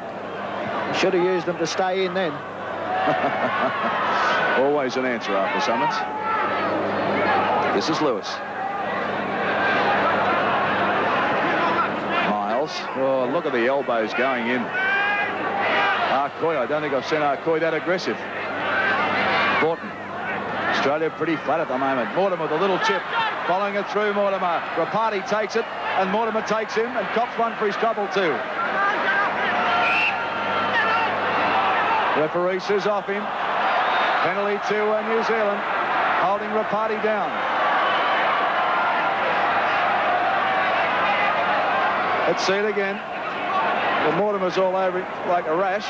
Should have used them to stay in then. Always an answer after summons. This is Lewis. Miles. Oh, look at the elbows going in. Arcoy, I don't think I've seen Arcoy that aggressive. Borton. Australia pretty flat at the moment. Mortimer with a little chip. Following it through Mortimer. Rapati takes it, and Mortimer takes him, and cops one for his trouble too. Referee says off him. Penalty to New Zealand, holding Rapati down. Let's see it again. Well, Mortimer's all over it like a rash.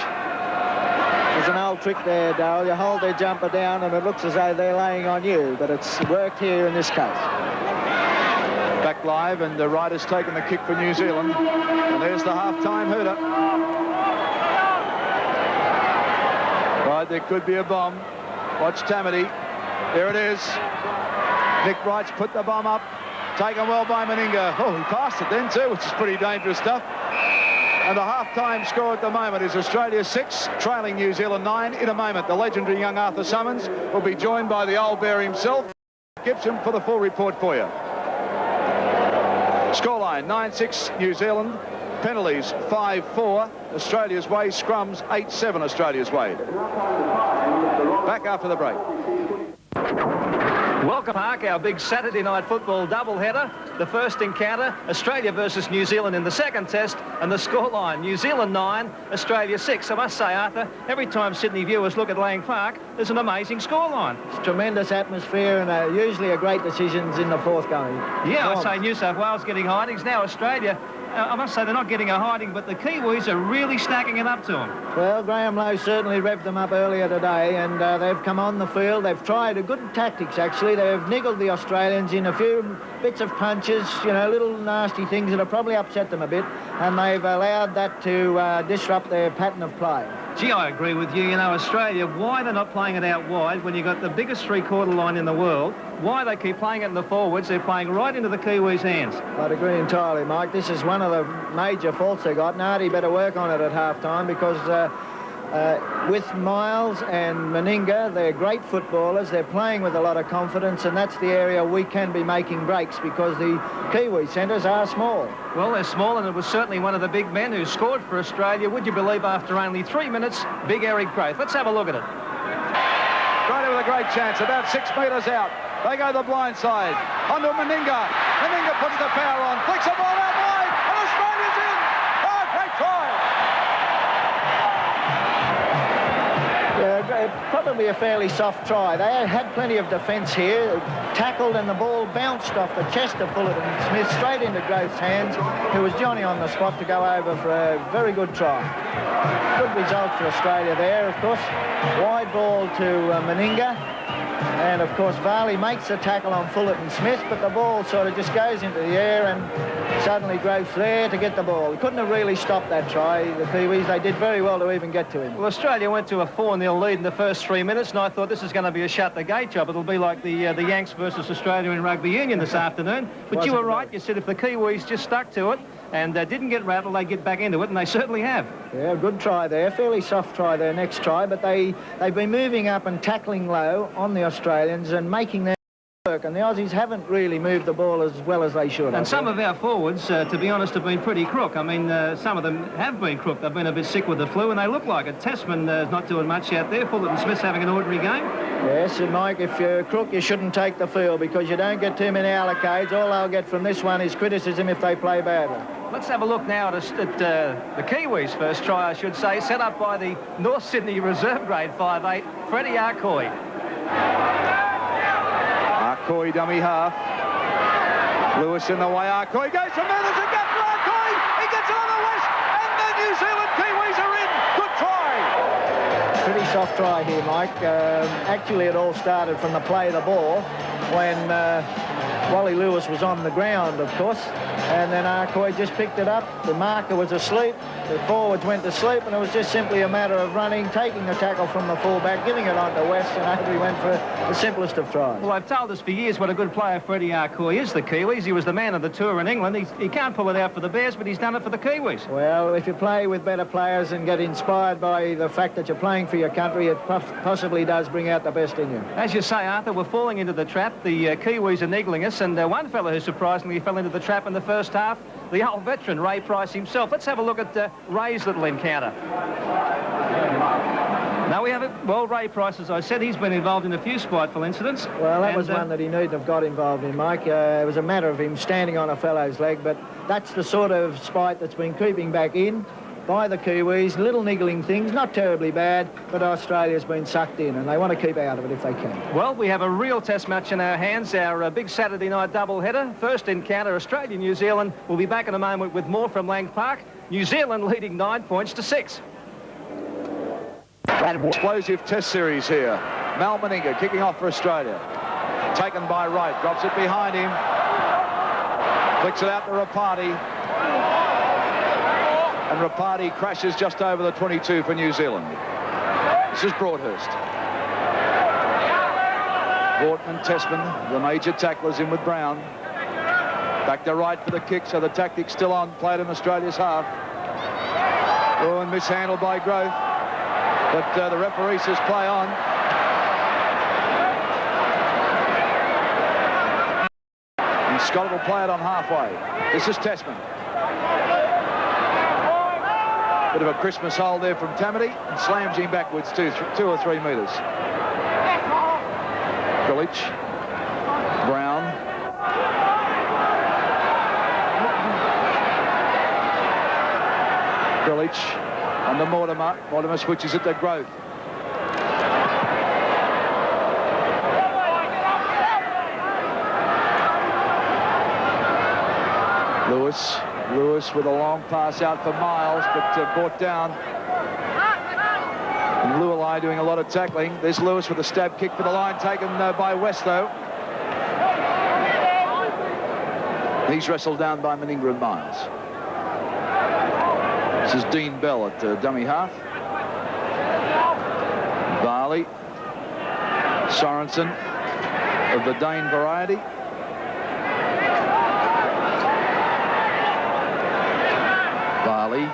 There's an old trick there, Darryl. You hold their jumper down and it looks as though they're laying on you, but it's worked here in this case. Back live, and the Wright has taken the kick for New Zealand. And there's the half-time hooter. Right, there could be a bomb. Watch Tamati. There it is. Nick Wright's put the bomb up. Taken well by Meninga. Oh, he passed it then too, which is pretty dangerous stuff. And the half-time score at the moment is Australia 6, trailing New Zealand 9. In a moment, the legendary young Arthur Summons will be joined by the old bear himself, Gibson, for the full report for you. Scoreline 9-6 New Zealand. Penalties 5-4 Australia's way. Scrums 8-7 Australia's way. Back after the break. Welcome, Park, our big Saturday night football doubleheader. The first encounter, Australia versus New Zealand in the second test, and the scoreline, New Zealand 9, Australia 6. I must say, Arthur, every time Sydney viewers look at Lang Park, there's an amazing scoreline. It's tremendous atmosphere and usually a great decisions in the forthcoming. Yeah, I say New South Wales getting hidings. Now Australia, I must say they're not getting a hiding, but the Kiwis are really stacking it up to them. Well, Graham Lowe certainly revved them up earlier today, and they've come on the field. They've tried a good tactics, actually. They've niggled the Australians in a few bits of punches, you know, little nasty things that have probably upset them a bit, and they've allowed that to disrupt their pattern of play. Gee, I agree with you. You know, Australia, why they're not playing it out wide when you've got the biggest three-quarter line in the world, why they keep playing it in the forwards, they're playing right into the Kiwis' hands. I'd agree entirely, Mike. This is one of the major faults they got. Nardi better work on it at half-time because with Miles and Meninga, they're great footballers. They're playing with a lot of confidence, and that's the area we can be making breaks because the Kiwi centres are small. Well, they're small, and it was certainly one of the big men who scored for Australia. Would you believe, after only 3 minutes, big Eric Grothe. Let's have a look at it. Right with a great chance, about 6 metres out. They go the blind side. Onto Meninga. Meninga puts the power on, flicks the ball out wide, and Australia's in. Oh, great try. Yeah, probably a fairly soft try. They had plenty of defence here, tackled, and the ball bounced off the chest of Fullerton Smith straight into Groth's hands, who was Johnny on the spot to go over for a very good try. Good result for Australia there, of course. Wide ball to Meninga. And, of course, Varley makes the tackle on Fullerton Smith, but the ball sort of just goes into the air and suddenly Groth's there to get the ball. He couldn't have really stopped that try, the Kiwis. They did very well to even get to him. Well, Australia went to a 4-0 lead in the first 3 minutes, and I thought this is going to be a shut-the-gate job. It'll be like the Yanks versus Australia in rugby union this afternoon. But you were right. You said if the Kiwis just stuck to it, and didn't get rattled. They get back into it, and they certainly have. Yeah, good try there. Fairly soft try their next try, but they've been moving up and tackling low on the Australians and making them work, and the Aussies haven't really moved the ball as well as they should. And some of our forwards, to be honest, have been pretty crook. I mean, some of them have been crook. They've been a bit sick with the flu, and they look like it. Tessman is not doing much out there. Fullerton Smith's having an ordinary game. Yes, and Mike, if you're crook, you shouldn't take the field because you don't get too many allocates. All they'll get from this one is criticism if they play badly. Let's have a look now at the Kiwis' first try, I should say, set up by the North Sydney reserve grade 5'8", Freddie Arcoy. Arcoy dummy half. Lewis in the way. Arcoy goes from there. There's a gap for Arcoy. He gets it on the west, and the New Zealand Kiwis are in. Good try. Pretty soft try here, Mike. Actually, it all started from the play of the ball when Wally Lewis was on the ground, of course, and then Arcoy just picked it up. The marker was asleep. The forwards went to sleep, and it was just simply a matter of running, taking the tackle from the fullback, giving it on to West, and Avery went for the simplest of tries. Well, I've told us for years what a good player Freddie Arcoy is, the Kiwis. He was the man of the tour in England. He can't pull it out for the Bears, but he's done it for the Kiwis. Well, if you play with better players and get inspired by the fact that you're playing for your country, it possibly does bring out the best in you. As you say, Arthur, we're falling into the trap. The Kiwis are niggling us, and one fellow who surprisingly fell into the trap in the first half, the old veteran, Ray Price himself. Let's have a look at Ray's little encounter. Now we have it. Well, Ray Price, as I said, he's been involved in a few spiteful incidents. Well, that was one that he needn't have got involved in, Mike. It was a matter of him standing on a fellow's leg, but that's the sort of spite that's been creeping back in by the Kiwis. Little niggling things, not terribly bad, but Australia's been sucked in, and they want to keep out of it if they can. Well, we have a real test match in our hands, our big Saturday night doubleheader. First encounter, Australia-New Zealand. We'll be back in a moment with more from Lang Park. New Zealand leading 9 points to 6. Explosive test series here. Mal Meninga kicking off for Australia. Taken by Wright, drops it behind him. Flicks it out to Rapati. And Rapati crashes just over the 22 for New Zealand. This is Broadhurst. Vorton and Tessman, the major tacklers, in with Brown. Back to Wright for the kick, so the tactic's still on, played in Australia's half. Oh, and mishandled by Grove. But the referee says play on. And Scott will play it on halfway. This is Tessman. Bit of a Christmas hole there from Tamati, and slams him backwards 2 or 3 metres. Grillage. Brown. Grillage on the Mortimer. Mortimer switches it to Grove. Lewis with a long pass out for Miles, but brought down. And Lualai doing a lot of tackling. There's Lewis with a stab kick for the line, taken by West, though. He's wrestled down by Meninga and Miles. This is Dean Bell at dummy half. Barley. Sorensen of the Dane variety. Barley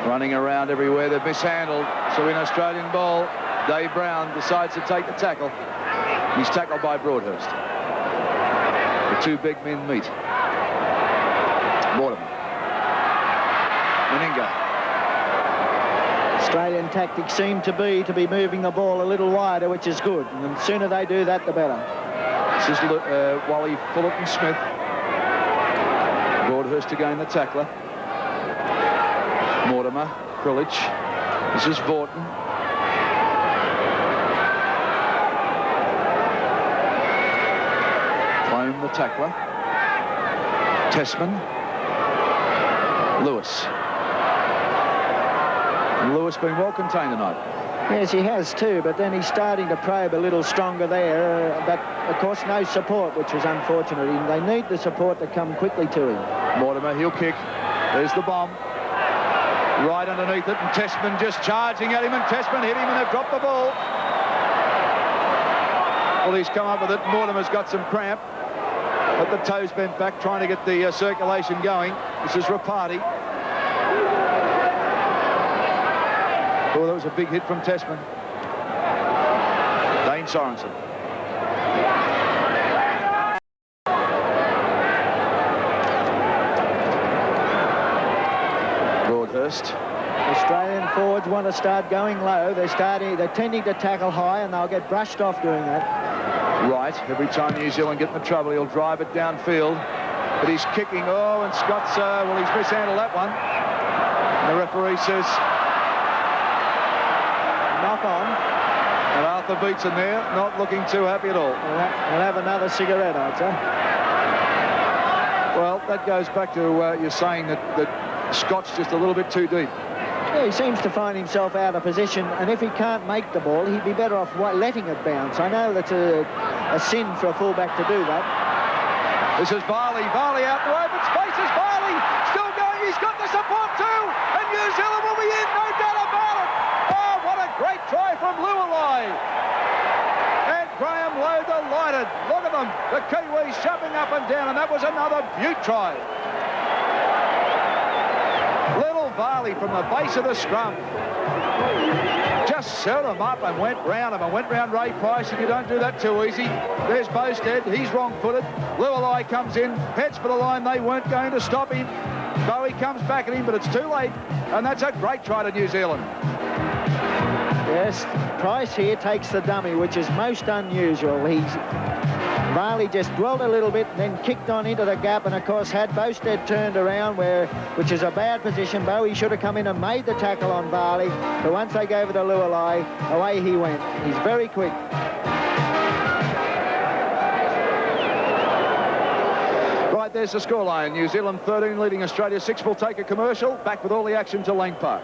running around everywhere. They're mishandled. So in Australian ball, Dave Brown decides to take the tackle. He's tackled by Broadhurst. The two big men meet. Mortimer. Meninga. Australian tactics seem to be moving the ball a little wider, which is good. And the sooner they do that, the better. This is Wally Fullerton Smith. Broadhurst again, the tackler. Mortimer, Krillage. This is Vorton. Clone, the tackler. Tessman. Lewis. And Lewis been well contained tonight. Yes, he has too, but then he's starting to probe a little stronger there. But, of course, no support, which was unfortunate. They need the support to come quickly to him. Mortimer, he'll kick. There's the bomb. Right underneath it, and Tessman just charging at him, and Tessman hit him, and they've dropped the ball. Well, he's come up with it. Mortimer's got some cramp, but the toes bent back, trying to get the circulation going. This is Rapati. Oh, that was a big hit from Tessman. Dane Sorensen. Broadhurst. Australian forwards want to start going low. They're tending to tackle high, and they'll get brushed off doing that. Right, every time New Zealand get in the trouble, he'll drive it downfield. But he's kicking. Oh, and Scott's, well, he's mishandled that one. And the referee says, Knock on. and Arthur Beats in there, not looking too happy at all. We'll have another cigarette, I'd say. Well, that goes back to you're saying that Scott's just a little bit too deep. Yeah, he seems to find himself out of position, and if he can't make the ball, he'd be better off letting it bounce. I know that's a sin for a fullback to do that. This is Varley. Varley out the open spaces. Varley still going. He's got the support too. And New Zealand will be in. No doubt about it. Oh, what a great try from Lualai. And Graham Lowe delighted. Look at them. The Kiwis jumping up and down. And that was another beaut try. Little Varley from the base of the scrum. Just set him up and went round him and went round Ray Price, and you don't do that too easy. There's Bowstead. He's wrong-footed. Lualai comes in, heads for the line. They weren't going to stop him. Bowie comes back at him, but it's too late. And that's a great try to New Zealand. Yes, Price here takes the dummy, which is most unusual. Varley just dwelled a little bit and then kicked on into the gap, and of course had Bowstead turned around, which is a bad position. Bowie should have come in and made the tackle on Varley, but once they gave it to Lualai, away he went. He's very quick. Right, there's the scoreline. New Zealand 13 leading Australia 6. We'll take a commercial. Back with all the action to Lang Park.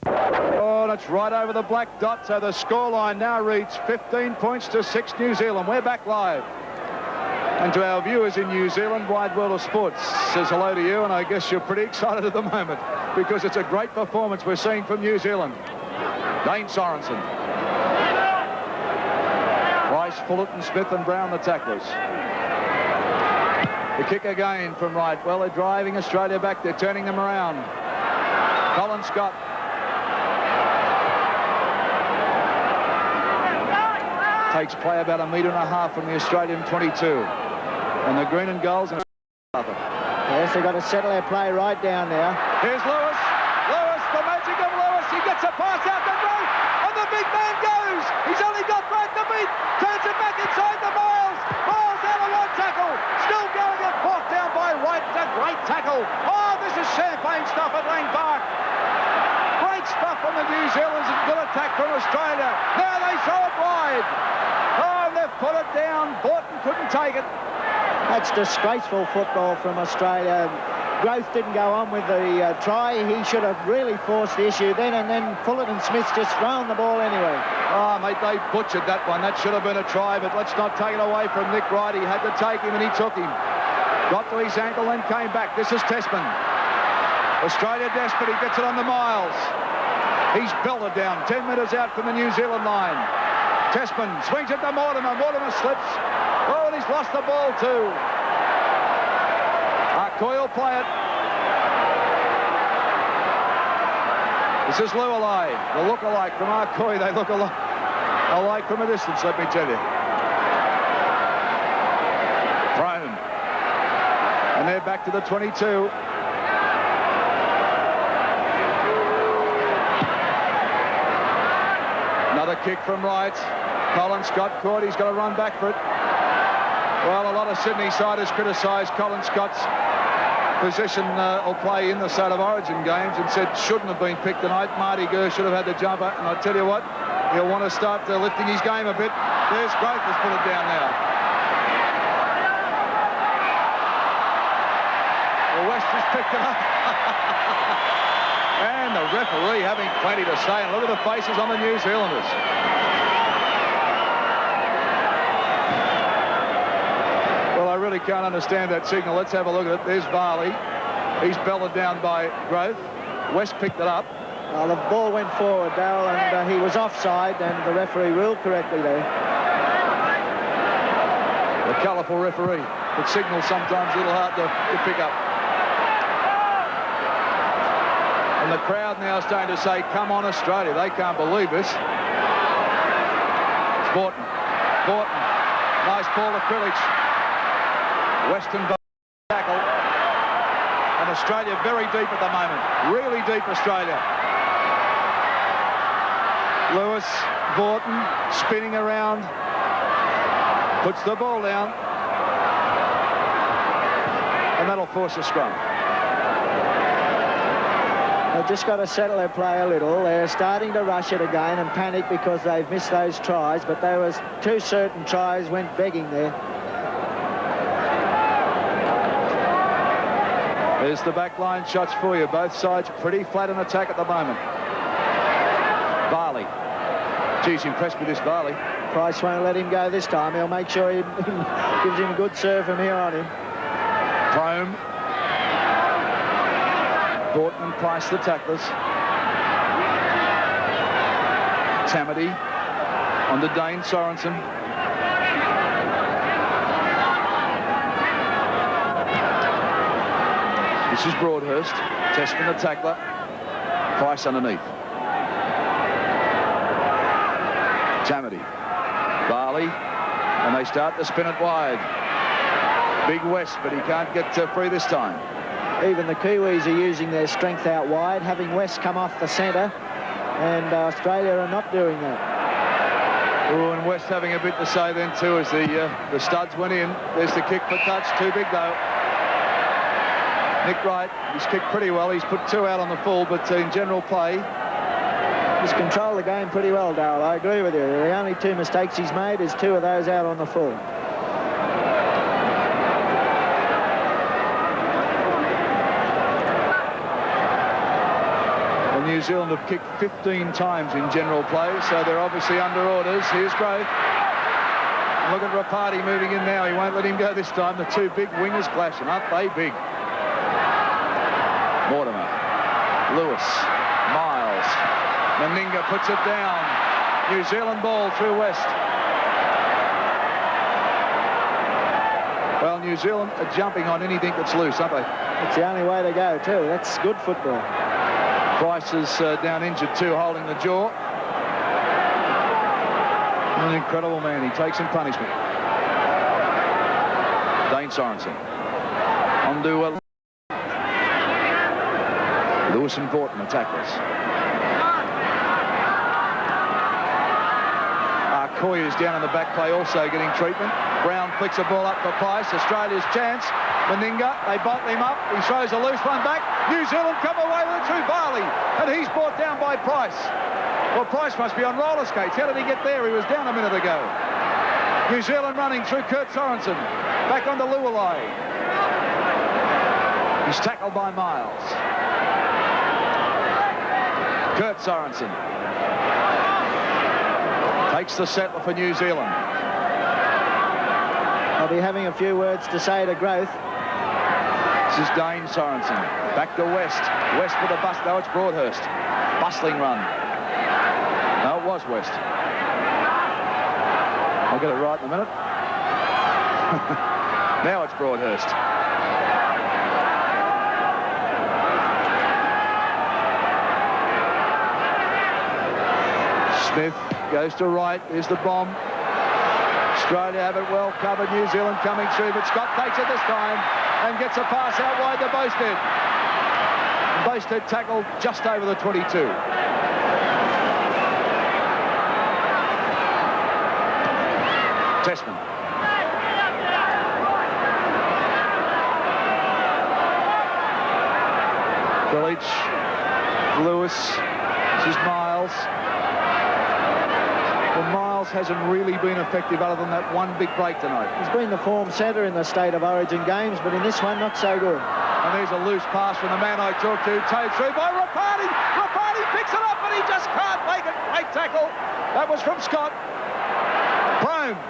Oh, and it's right over the black dot, so the scoreline now reads 15 points to 6 New Zealand. We're back live. And to our viewers in New Zealand, Wide World of Sports says hello to you, and I guess you're pretty excited at the moment because it's a great performance we're seeing from New Zealand. Dane Sorensen. Rice, Fullerton, Smith and Brown, the tacklers. The kick again from right. Well, they're driving Australia back. They're turning them around. Colin Scott. Takes play about 1.5 metres from the Australian 22. And the green and golds. Yes, they've got to settle their play right down there. Here's Lewis. Lewis, the magic of Lewis. He gets a pass out the right. And the big man goes. He's only got Brad to beat. Turns it back inside the Miles. Miles out of one tackle. Still going and brought down by White. It's a great tackle. Oh, this is champagne stuff at Lang Park. Great stuff from the New Zealanders and good attack from Australia. Now they throw it wide. Oh, they've put it down. Borton couldn't take it. That's disgraceful football from Australia. Growth didn't go on with the try. He should have really forced the issue then, and then Fullerton Smith's just thrown the ball anyway. Oh, mate, they butchered that one. That should have been a try, but let's not take it away from Nick Wright. He had to take him, and he took him. Got to his ankle and came back. This is Tessman. Australia desperate. He gets it on the Miles. He's belted down 10 metres out from the New Zealand line. Tessman swings it to Mortimer. Mortimer slips. Oh, and he's lost the ball too. Arcoy will play it. This is Lualai, the look-alike from Arcoy. They look alike from a distance, let me tell you. Brown. And they're back to the 22. Another kick from right. Colin Scott caught. He's got to run back for it. Well, a lot of Sydney siders criticised Colin Scott's position or play in the State of Origin games and said shouldn't have been picked tonight. Marty Gurr should have had the jumper. And I tell you what, he'll want to start lifting his game a bit. There's Growth has put it down now. Well, West has picked it up. And the referee having plenty to say. And look at the faces on the New Zealanders. Well, I really can't understand that signal. Let's have a look at it. There's Varley. He's belted down by Growth. West picked it up. Well, the ball went forward, Darryl, and he was offside, and the referee ruled correctly there. The colourful referee. But signals sometimes a little hard to pick up. And the crowd now starting to say, come on, Australia. They can't believe this. It's Borton. Borton. Nice ball to Krilic. Western tackle. And Australia very deep at the moment. Really deep, Australia. Lewis, Borton, spinning around. Puts the ball down. And that'll force a scrum. They've just got to settle their play a little. They're starting to rush it again and panic because they've missed those tries, but there was 2 certain tries went begging there. There's the back line shots for you. Both sides pretty flat in attack at the moment. Varley. Geez, impressed with this Varley. Price won't let him go this time. He'll make sure he gives him a good serve from here on in. Prome. Borton and Price, the tacklers. Tamati on to Dane Sorensen. This is Broadhurst. Testman, the tackler. Price underneath. Tamati. Varley. And they start to spin it wide. Big West, but he can't get free this time. Even the Kiwis are using their strength out wide, having West come off the centre, and Australia are not doing that. Oh, and West having a bit to say then too as the studs went in. There's the kick for touch, too big though. Nick Wright, he's kicked pretty well. He's put 2 out on the full, but in general play. He's controlled the game pretty well, Darryl. I agree with you. The only 2 mistakes he's made is 2 of those out on the full. New Zealand have kicked 15 times in general play, so they're obviously under orders. Here's Grove. Look at Rapati moving in now. He won't let him go this time. The 2 big wingers clashing. Aren't they big? Mortimer. Lewis. Miles. Meninga puts it down. New Zealand ball through West. Well, New Zealand are jumping on anything that's loose, aren't they? It's the only way to go, too. That's good football. Price is down injured too, holding the jaw. An incredible man. He takes some punishment. Dane Sorensen. On to Lewis and Borton, the tacklers. Coy is down in the back play, also getting treatment. Brown flicks a ball up for Price. Australia's chance. Meninga, they bottle him up. He throws a loose one back. New Zealand come away with it through Varley, and he's brought down by Price. Well, Price must be on roller skates. How did he get there? He was down a minute ago. New Zealand running through Kurt Sorensen. Back onto Lualai. He's tackled by Miles. Kurt Sorensen takes the settler for New Zealand. I'll be having a few words to say to Growth. This is Dane Sorensen. Back to West. West with a bust. No, it's Broadhurst. Bustling run. No, it was West. I'll get it right in a minute. Now it's Broadhurst. Smith goes to right. There's the bomb. Australia have it well covered. New Zealand coming through, but Scott takes it this time and gets a pass out wide to Boasted. Boasted tackled just over the 22. Testman. Village. Lewis. This is Miles. Well, Miles hasn't really been effective other than that one big break tonight. He's been the form centre in the State of Origin games, but in this one, not so good. And there's a loose pass from the man I talked to, towed through by Rapati. Rapati picks it up, but he just can't make it. Great tackle. That was from Scott.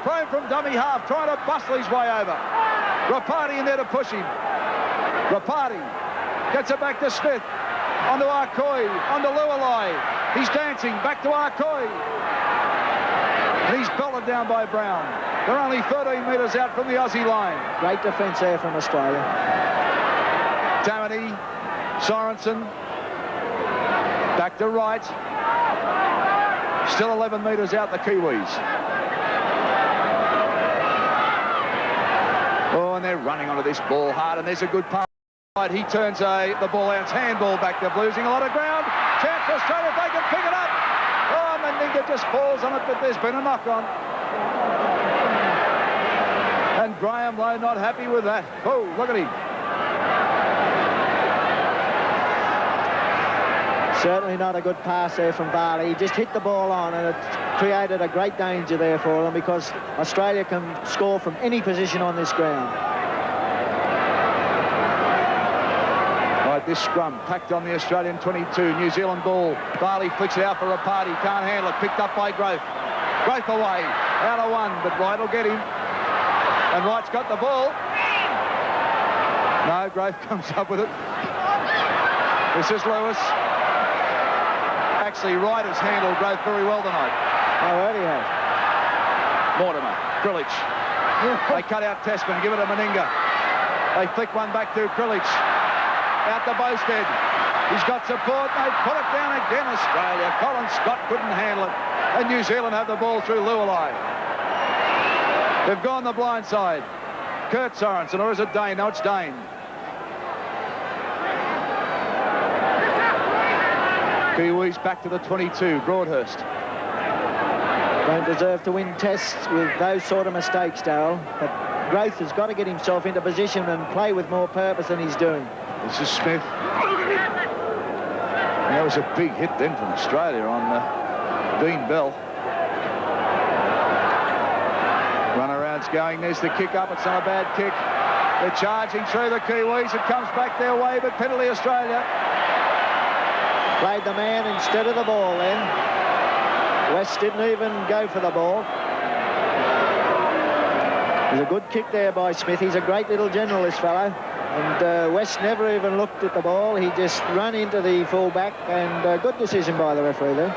Prome from dummy half, trying to bustle his way over. Rapati in there to push him. Rapati gets it back to Smith. Onto Arcoy, onto Lualai. He's dancing, back to Arcoy. And he's belted down by Brown. They're only 13 metres out from the Aussie line. Great defence there from Australia. Tamati, Sorensen. Back to right. Still 11 metres out, the Kiwis. Oh, and they're running onto this ball hard, and there's a good pass. He turns the ball out. It's handball back. They're losing a lot of ground. Chance for Australia if they can pick it up. Oh, Meninga just falls on it, but there's been a knock on. And Graham Lowe not happy with that. Oh, look at him. Certainly not a good pass there from Varley. He just hit the ball on, and it created a great danger there for them, because Australia can score from any position on this ground. Right, this scrum packed on the Australian 22. New Zealand ball. Varley flicks it out for Rapati. Can't handle it. Picked up by Growth. Growth away. Out of one, but Wright will get him. And Wright's got the ball. No, Growth comes up with it. This is Lewis. Actually, Wright has handled Growth very well tonight. Oh, well, he has. Mortimer, Krilic. They cut out Tessman, give it to Meninga. They flick one back to Krilic. Out to Bowstead. He's got support. They put it down again, Australia. Colin Scott couldn't handle it. And New Zealand have the ball through Lualai. They've gone the blind side. Kurt Sorensen, or is it Dane? No, it's Dane. Kiwis back to the 22, Broadhurst. Don't deserve to win tests with those sort of mistakes, Darryl. But Growth has got to get himself into position and play with more purpose than he's doing. This is Smith. And that was a big hit then from Australia on Dean Bell. Runaround's going. There's the kick up. It's not a bad kick. They're charging through the Kiwis. It comes back their way, but penalty Australia. Played the man instead of the ball then. West didn't even go for the ball. There's a good kick there by Smith. He's a great little general, this fellow. And West never even looked at the ball. He just ran into the full-back, and good decision by the referee there.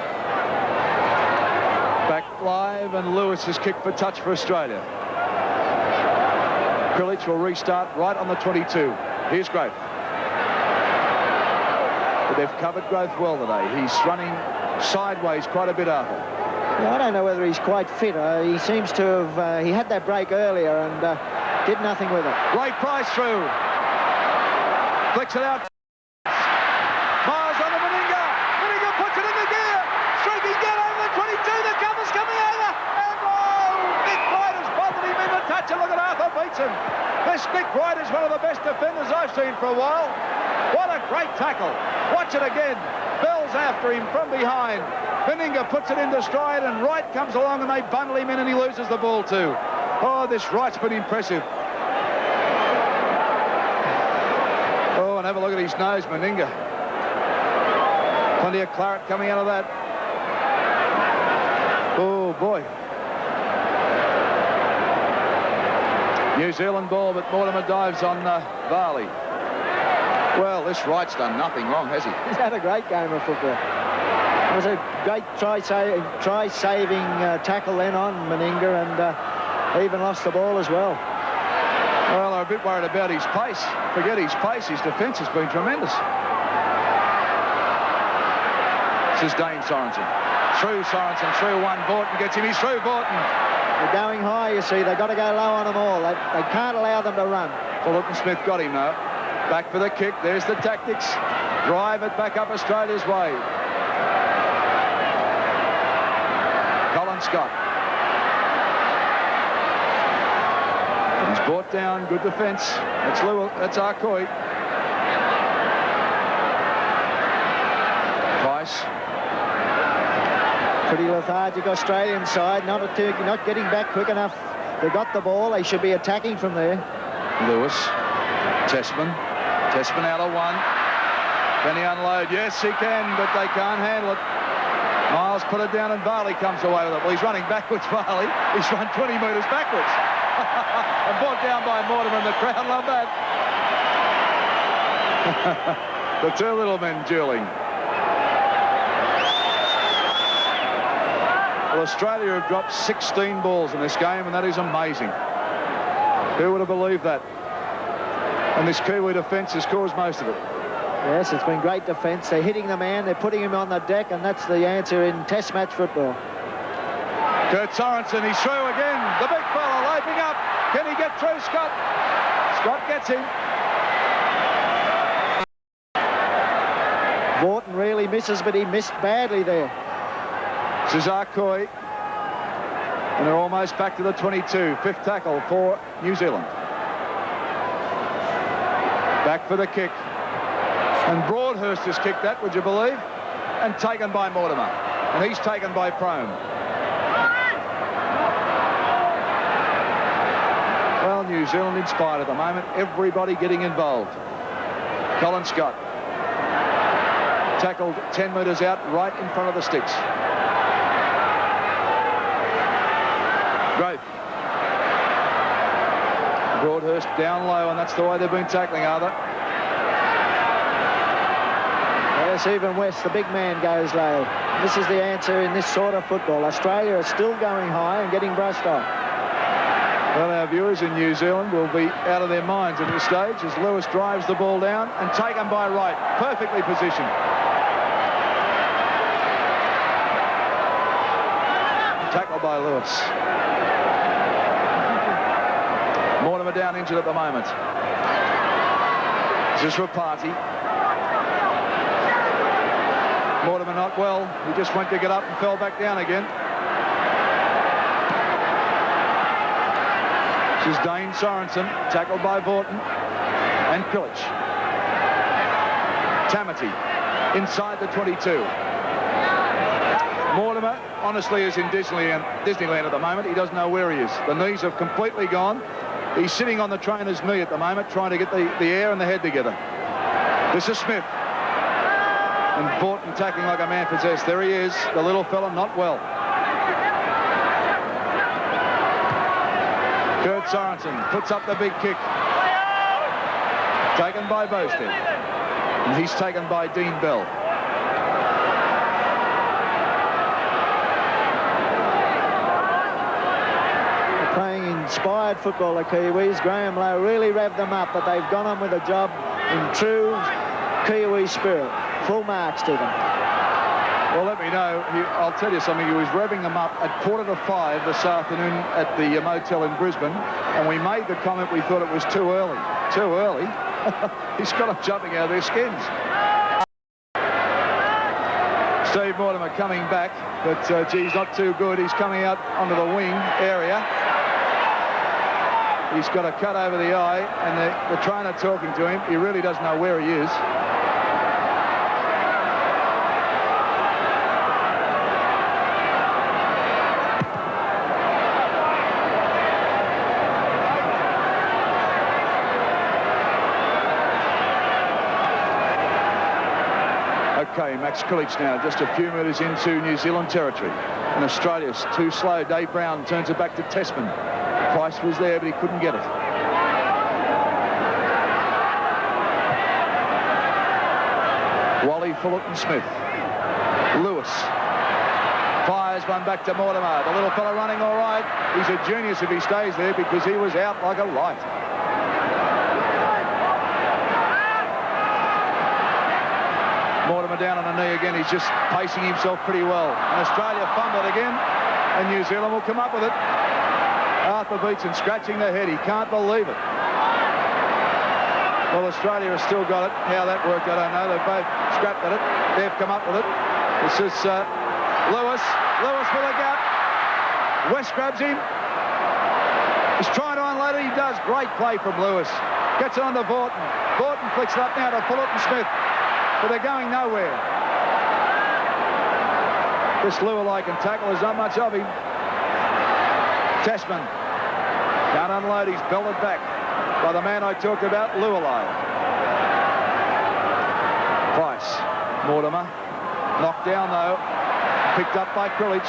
Back live, and Lewis has kicked for touch for Australia. Krilic will restart right on the 22. Here's Growth. But they've covered Growth well today. He's running sideways quite a bit, Arthur. Yeah, I don't know whether he's quite fit. He seems to have... he had that break earlier and did nothing with it. Great Price through. Flicks it out. Miles on the Meninga. Meninga puts it into gear. Streaking down over the 22. The cover's coming over. And Nick Wright has bothered him in the touch. And look at Arthur beats him. This Nick Wright is one of the best defenders I've seen for a while. What a great tackle. Watch it again. Bell's after him from behind. Meninga puts it into stride, and Wright comes along, and they bundle him in, and he loses the ball too. Oh, this Wright's been impressive. Oh, and have a look at his nose, Meninga. Plenty of claret coming out of that. Oh, boy. New Zealand ball, but Mortimer dives on Varley. Well, this Wright's done nothing wrong, has he? He's had a great game of football. It was a great try-saving tackle then on Meninga, and even lost the ball as well. Well, they're a bit worried about his pace. Forget his pace. His defence has been tremendous. This is Dane Sorensen. Through Sorensen, through one. Borton gets him. He's through Borton. They're going high, you see. They've got to go low on them all. They can't allow them to run. Fullerton Smith got him, though. Back for the kick. There's the tactics. Drive it back up Australia's way. Colin Scott. He's brought down. Good defence. That's Arcoy. Price. Pretty lethargic Australian side. Not getting back quick enough. They got the ball. They should be attacking from there. Lewis. Tessman. Tessman out of one. Can he unload? Yes, he can, but they can't handle it. Miles put it down, and Varley comes away with it. Well, he's running backwards, Varley. He's run 20 metres backwards. And brought down by Mortimer, and the crowd love that. The two little men dueling. Well, Australia have dropped 16 balls in this game, and that is amazing. Who would have believed that? And this Kiwi defence has caused most of it. Yes, it's been great defence. They're hitting the man, they're putting him on the deck, and that's the answer in Test match football. Kurt Sorensen, he's through again. The big fella leaping up. Can he get through, Scott? Scott gets him. Vaughton really misses, but he missed badly there. Cesar Coy. And they're almost back to the 22. Fifth tackle for New Zealand. Back for the kick. And Broadhurst has kicked that, would you believe? And taken by Mortimer. And he's taken by Prome. Well, New Zealand inspired at the moment. Everybody getting involved. Colin Scott. Tackled 10 metres out, right in front of the sticks. Grove. Broadhurst down low, and that's the way they've been tackling, are they? Yes, even West, the big man, goes low. This is the answer in this sort of football. Australia is still going high and getting brushed off. Well, our viewers in New Zealand will be out of their minds at this stage as Lewis drives the ball down and taken by Wright. Perfectly positioned. Tackle by Lewis. Mortimer down injured at the moment. This is Rapati. Mortimer not well. He just went to get up and fell back down again. This is Dane Sorensen, tackled by Vaughton and Pilic. Tamati inside the 22. Mortimer honestly is in Disneyland at the moment. He doesn't know where he is. The knees have completely gone. He's sitting on the trainer's knee at the moment, trying to get the air and the head together. This is Smith. And Vaughton tackling like a man possessed. There he is, the little fella, not well. Kurt Sorensen puts up the big kick. Taken by Bosted. And he's taken by Dean Bell. They're playing inspired football, the Kiwis. Graham Lowe really revved them up, but they've gone on with a job in true Kiwi spirit. Full marks to them. Well, let me know. I'll tell you something. He was revving them up at 4:45 this afternoon at the motel in Brisbane, and we made the comment we thought it was too early. Too early? He's got them jumping out of their skins. Steve Mortimer coming back, but geez, not too good. He's coming out onto the wing area. He's got a cut over the eye, and the trainer talking to him. He really doesn't know where he is. Okay, Max Kilic now just a few metres into New Zealand territory. And Australia's too slow. Dave Brown turns it back to Tessman. Price was there, but he couldn't get it. Wally, Fullerton, Smith. Lewis. Fires one back to Mortimer. The little fella running all right. He's a genius if he stays there because he was out like a light. Mortimer down on a knee again. He's just pacing himself pretty well. And Australia fumbled again, and New Zealand will come up with it. Arthur Beetson scratching their head. He can't believe it. Well, Australia has still got it. How that worked, I don't know. They've both scrapped at it. They've come up with it. This is Lewis. Lewis with a gap. West grabs him. He's trying to unload it. He does. Great play from Lewis. Gets it on to Vaughton. Vaughton flicks it up now to Fullerton Smith. But they're going nowhere. This Lualai can tackle. There's not much of him. Tasman can't unload. He's belted back by the man I talked about, Lualai. Price. Mortimer. Knocked down, though. Picked up by Kilic.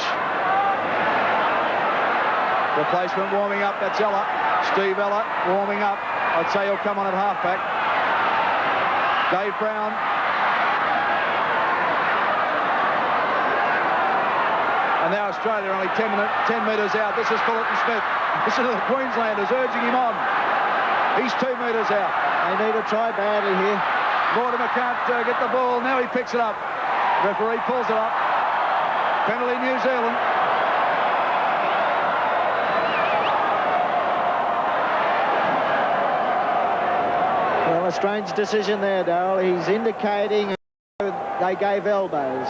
Replacement warming up. That's Ella. Steve Ella warming up. I'd say he'll come on at halfback. Dave Brown. And now Australia only 10 metres out. This is Fullerton Smith. This is the Queenslanders urging him on. He's 2 metres out. They need to try badly here. Mortimer can't get the ball. Now he picks it up. Referee pulls it up. Penalty New Zealand. Well, a strange decision there, Darrell. He's indicating they gave elbows.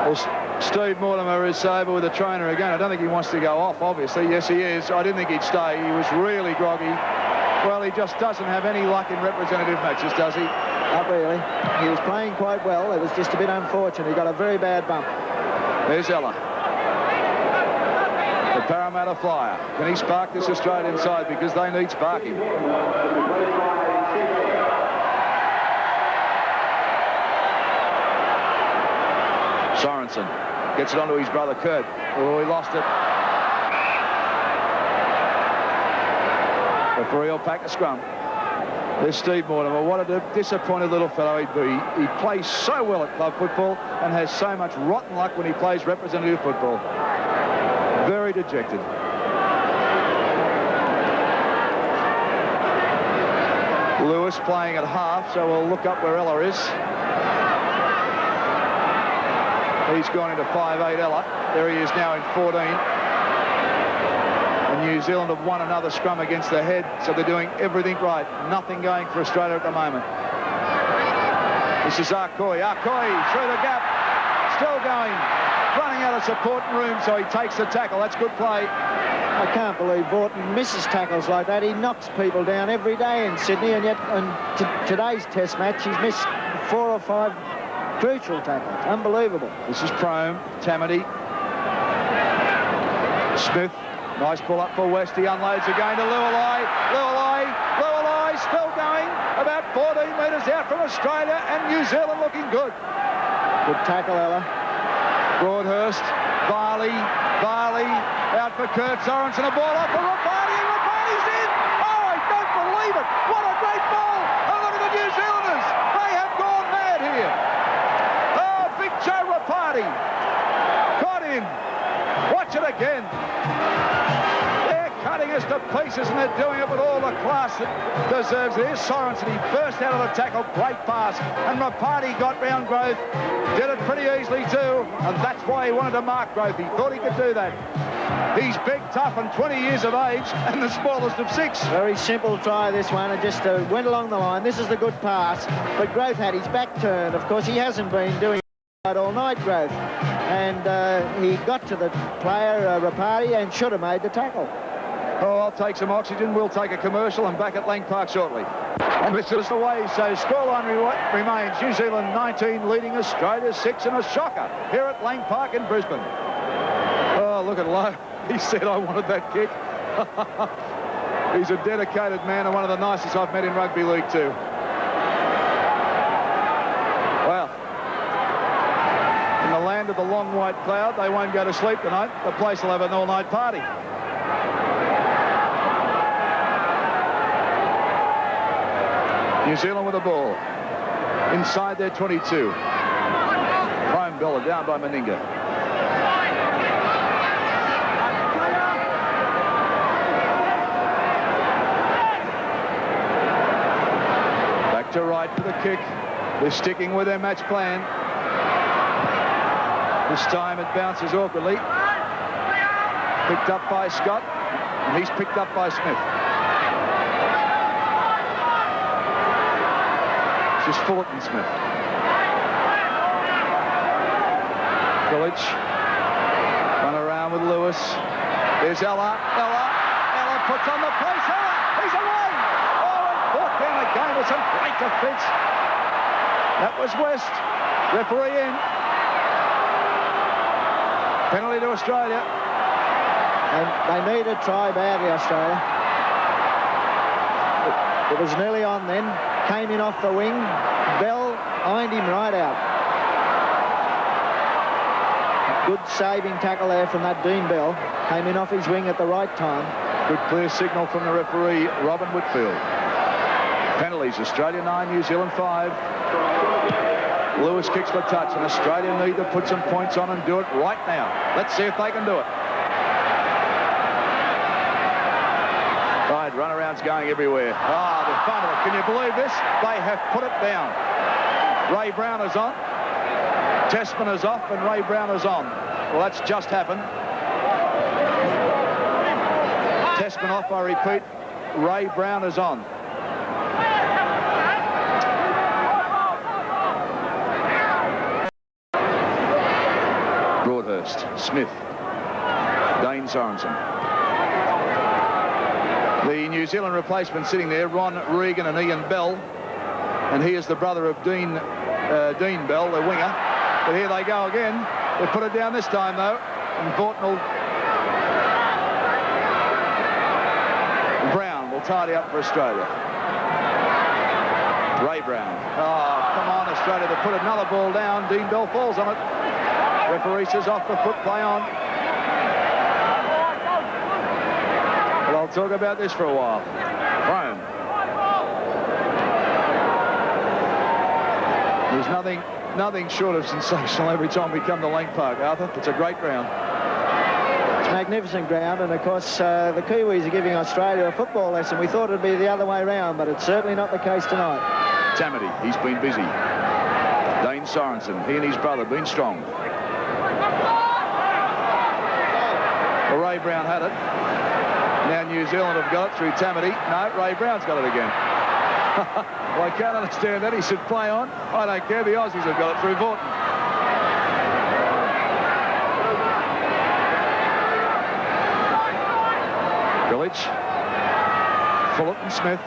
Well, Steve Mortimer is sober with the trainer again. I don't think he wants to go off, obviously. Yes, he is. I didn't think he'd stay. He was really groggy. Well, he just doesn't have any luck in representative matches, does he? Not really. He was playing quite well. It was just a bit unfortunate. He got a very bad bump. There's Ella. The Parramatta Flyer. Can he spark this Australian side? Because they need sparking. Sorensen gets it onto his brother Kurt. Oh, he lost it. Referee will pack a scrum. There's Steve Mortimer. What a disappointed little fellow he'd be. He plays so well at club football and has so much rotten luck when he plays representative football. Very dejected. Lewis playing at half, so we'll look up where Ella is. He's gone into 5'8", Ella. There he is now in 14. And New Zealand have won another scrum against the head, so they're doing everything right. Nothing going for Australia at the moment. This is Arcoy. Arcoy through the gap. Still going. Running out of support room, so he takes the tackle. That's good play. I can't believe Vaughton misses tackles like that. He knocks people down every day in Sydney, and yet in today's test match, he's missed 4 or 5 crucial tackles. Unbelievable. This is Prome. Tamati. Smith. Nice pull up for West. He unloads again to Lualai. Lualai still going. About 14 metres out from Australia, and New Zealand looking good. Good tackle, Ella. Broadhurst. Varley out for Kurt Sorensen. A ball off for Rapati, and Rapati's in. Oh, I don't believe it. What a great ball. And look at the New Zealanders. They have gone mad here. Oh, Big Joe Rapati. Got in. Watch it again. They're cutting us to pieces, and they're doing it with all the class that deserves it. Here's Sorensen. He burst out of the tackle. Great pass. And Rapati got round Grove. Did it pretty easily too, and that's why he wanted to mark Grove. He thought he could do that. He's big, tough, and 20 years of age, and the smallest of 6. Very simple try, this one, and just went along the line. This is the good pass, but Grove had his back turned. Of course, he hasn't been doing it all night, Grove. And he got to the player, Rapati, and should have made the tackle. Oh, I'll take some oxygen. We'll take a commercial and back at Lang Park shortly. And this is the way, so scoreline remains New Zealand 19 leading Australia 6 in a shocker here at Lang Park in Brisbane. Oh, look at Lowe. He said, I wanted that kick. He's a dedicated man and one of the nicest I've met in rugby league too. Well, in the land of the long white cloud, they won't go to sleep tonight. The place will have an all-night party. New Zealand with the ball inside their 22. Prime Bella down by Meninga. Back to right for the kick. They're sticking with their match plan. This time it bounces awkwardly. Picked up by Scott, and he's picked up by Smith. Just Fullerton Smith. Village. Run around with Lewis. There's Ella. Ella puts on the pace. Ella, he's away. Oh, and fought down again with some great defence. That was West. Referee in. Penalty to Australia. And they need a try badly, Australia. It was nearly on then. Came in off the wing. Bell ironed him right out. Good saving tackle there from that Dean Bell. Came in off his wing at the right time. Good clear signal from the referee, Robin Whitfield. Penalties, Australia 9, New Zealand 5. Lewis kicks for touch, and Australia need to put some points on and do it right now. Let's see if they can do it. Right, run around. Brown's going everywhere. Ah, the fun of it. Can you believe this? They have put it down. Ray Brown is on. Tessman is off and Ray Brown is on. Well, that's just happened. Tessman off, I repeat. Ray Brown is on. Broadhurst, Smith, Dane Sorensen. The New Zealand replacement sitting there, Ron Regan and Ian Bell. And he is the brother of Dean Bell, the winger. But here they go again. They put it down this time, though. And Brown will tidy up for Australia. Ray Brown. Oh, come on, Australia. They put another ball down. Dean Bell falls on it. Referee says off the foot, play on. But I'll talk about this for a while. Rome. There's nothing short of sensational every time we come to Lang Park, Arthur. It's a great ground. It's a magnificent ground, and of course the Kiwis are giving Australia a football lesson. We thought it'd be the other way around, but it's certainly not the case tonight. Tamati, he's been busy. Dane Sorensen, he and his brother been strong. Well, Ray Brown had it. Now New Zealand have got it through Tamati. No, Ray Brown's got it again. Well, I can't understand that. He should play on. I don't care. The Aussies have got it through Vaughton. Grillage. Fullerton Smith.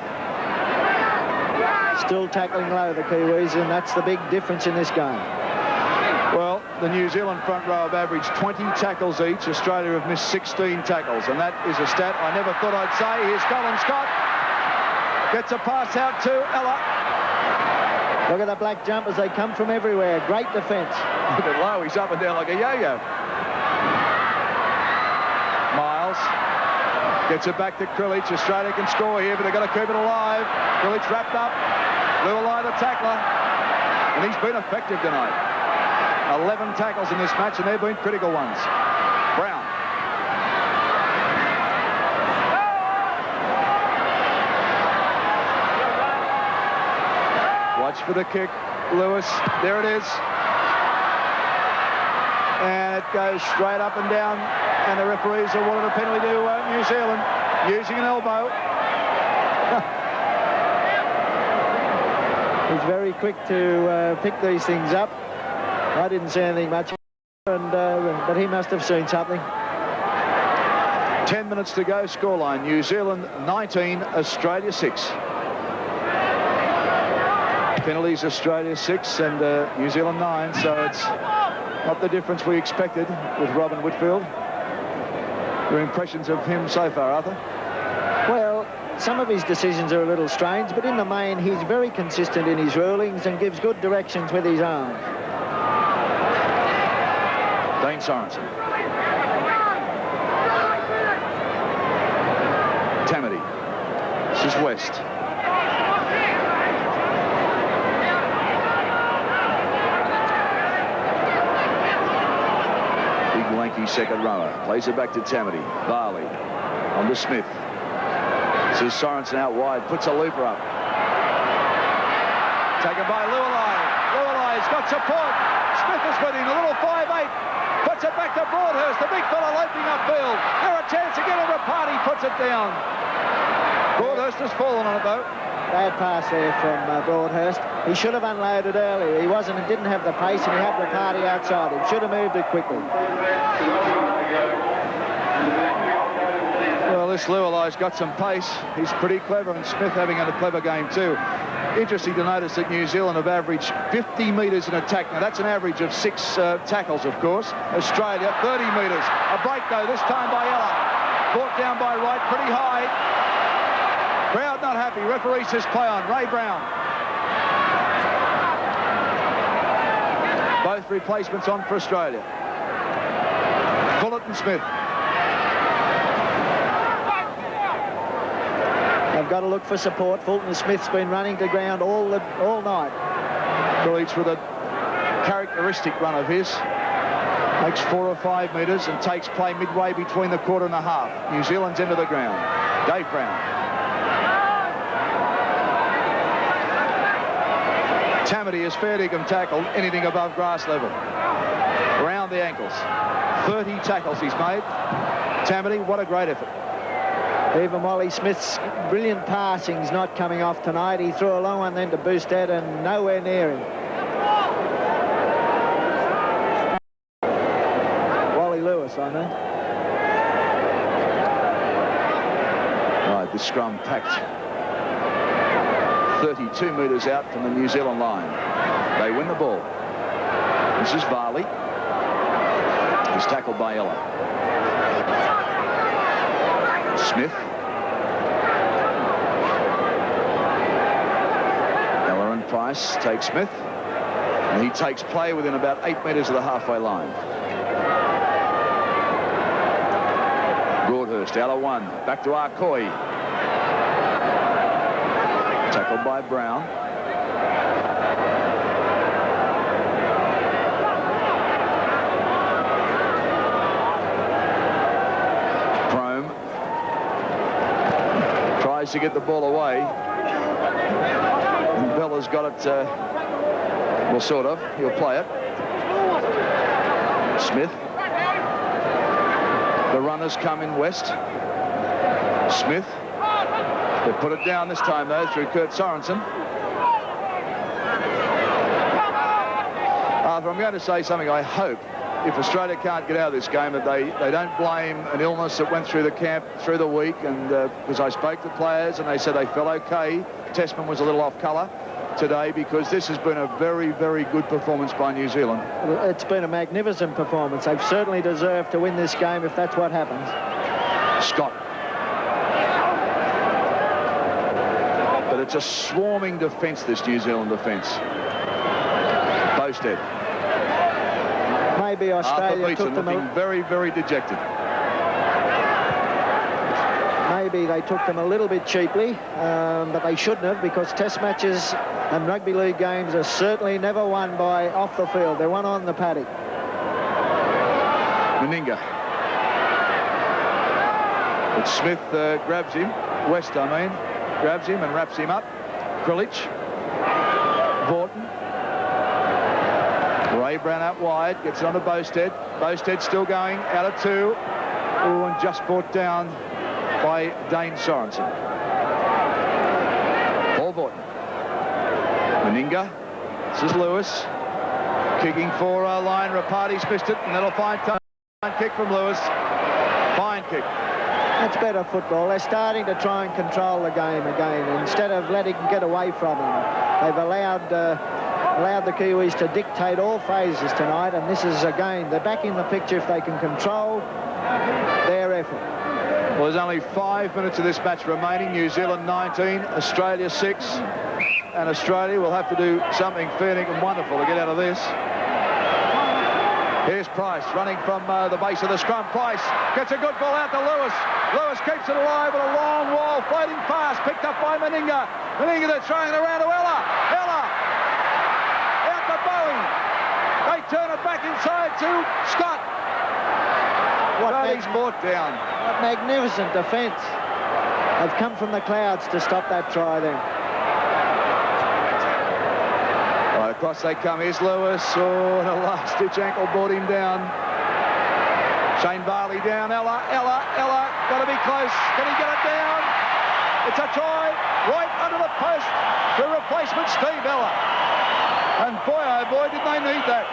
Still tackling low, the Kiwis, and that's the big difference in this game. Well, the New Zealand front row have averaged 20 tackles each. Australia have missed 16 tackles, and that is a stat I never thought I'd say. Here's Colin Scott. Gets a pass out to Ella. Look at the black jumpers. They come from everywhere. Great defence. Look at Lowe. He's up and down like a yo-yo. Miles gets it back to Krilic. Australia can score here, but they've got to keep it alive. Krilic wrapped up. Lualai the tackler. And he's been effective tonight. 11 tackles in this match, and they've been critical ones. Brown. Watch for the kick. Lewis. There it is. And it goes straight up and down. And the referees awarded a penalty to New Zealand using an elbow. He's very quick to pick these things up. I didn't see anything much, but he must have seen something. 10 minutes to go, scoreline. New Zealand 19, Australia 6. Penalties, Australia 6 and New Zealand 9, so it's not the difference we expected with Robin Whitfield. Your impressions of him so far, Arthur? Well, some of his decisions are a little strange, but in the main, he's very consistent in his rulings and gives good directions with his arms. Dane Sorensen. Tamati. This is West. Big lanky second rower. Plays it back to Tamati. Barley. On to Smith. This is Sorensen out wide. Puts a looper up. Taken by Lualai. Lualai's got support. Smith is winning. A little 5'8". Puts it back to Broadhurst. The big fella loping upfield. There a chance again, and Rapati puts it down. Broadhurst has fallen on it, though. Bad pass there from Broadhurst. He should have unloaded earlier. He didn't have the pace, and he had Rapati outside. He should have moved it quickly. Well, this Lualai's got some pace. He's pretty clever, and Smith having a clever game too. Interesting to notice that New Zealand have averaged 50 metres in attack. Now, that's an average of 6 tackles, of course. Australia, 30 metres. A break, though, this time by Ella. Brought down by Wright, pretty high. Crowd not happy. Referee says play on. Ray Brown. Both replacements on for Australia. Fullerton Smith. They've got to look for support. Fulton Smith's been running to ground all night. Krilic with a characteristic run of his. Makes 4 or 5 metres and takes play midway between the quarter and the half. New Zealand's into the ground. Dave Brown. Tamati is fair dinkum tackled anything above grass level. Around the ankles. 30 tackles he's made. Tamati, what a great effort. Even Wally Smith's brilliant passing's not coming off tonight. He threw a long one then to Boosted and nowhere near him. Wally Lewis, I know. Right, this scrum packed 32 metres out from the New Zealand line. They win the ball. This is Varley. He's tackled by Ella. Smith. Ella and Price take Smith. And he takes play within about 8 metres of the halfway line. Broadhurst out of one. Back to Arcoy. Tackled by Brown. Crome tries to get the ball away. And Bella's got it, well, sort of. He'll play it. Smith. The runners come in west. Smith. They put it down this time, though, through Kurt Sorensen. Arthur, I'm going to say something. I hope, if Australia can't get out of this game, that they don't blame an illness that went through the camp through the week. And because I spoke to players and they said they felt okay. Testman was a little off colour today, because this has been a very, very good performance by New Zealand. It's been a magnificent performance. They've certainly deserved to win this game if that's what happens. Scott. But it's a swarming defence, this New Zealand defence. Boasted. Maybe Australia took them looking very, very dejected. Maybe they took them a little bit cheaply, but they shouldn't have, because test matches and rugby league games are certainly never won by off the field. They're won on the paddock. Meninga. But Smith grabs him. West, I mean. Grabs him and wraps him up. Krilich. Vaughton. Ray Brown out wide. Gets it on to Boasted. Boasted still going. Out of two. Oh, and just brought down by Dane Sorensen. Paul Vaughton. Meninga. This is Lewis. Kicking for line. Rapati's missed it, and that'll find time. Kick from Lewis. Fine kick. That's better football. They're starting to try and control the game again instead of letting them get away from them. They've allowed the Kiwis to dictate all phases tonight, and this is, again, they're back in the picture if they can control their effort. Well, there's only 5 minutes of this match remaining. New Zealand 19, Australia 6, and Australia will have to do something fair and wonderful to get out of this. Here's Price running from the base of the scrum. Price gets a good ball out to Lewis. Lewis keeps it alive with a long wall floating past, picked up by Meninga. Meninga, they're throwing it around to Ella. Ella out to Bowie. They turn it back inside to Scott. He's brought down. What magnificent defence. They've come from the clouds to stop that try then. Right, across they come. Here's Lewis. Oh, and a last-ditch ankle brought him down. Shane Varley down. Ella. Got to be close. Can he get it down? It's a try. Right under the post. The replacement, Steve Ella. And boy, oh boy, did they need that.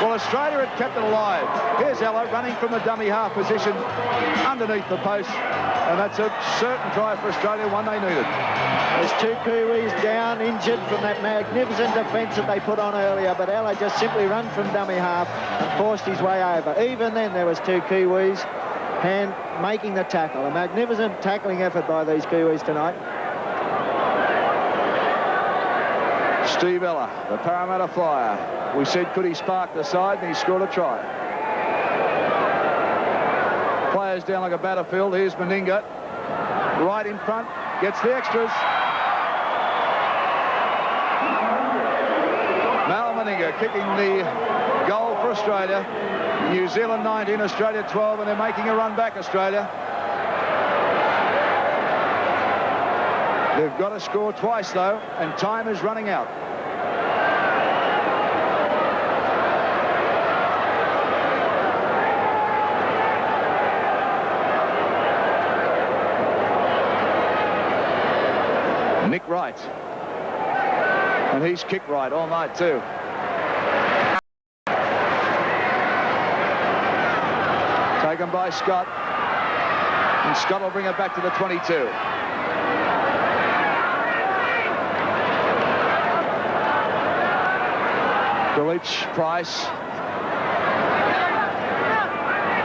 Well, Australia had kept it alive. Here's Ella running from the dummy half position underneath the post. And that's a certain try for Australia, one they needed. There's two Kiwis down, injured from that magnificent defence that they put on earlier, but Ella just simply ran from dummy half and forced his way over. Even then, there was two Kiwis making the tackle. A magnificent tackling effort by these Kiwis tonight. Steve Ella, the Parramatta Flyer. We said, could he spark the side, and he scored a try. Players down like a battlefield. Here's Meninga. Right in front. Gets the extras. Mal Meninga kicking the goal for Australia. New Zealand 19, Australia 12, and they're making a run back, Australia. They've got to score twice, though, and time is running out. Nick Wright. And he's kicked right all night, too. Taken by Scott. And Scott will bring it back to the 22. Dulwich, Price.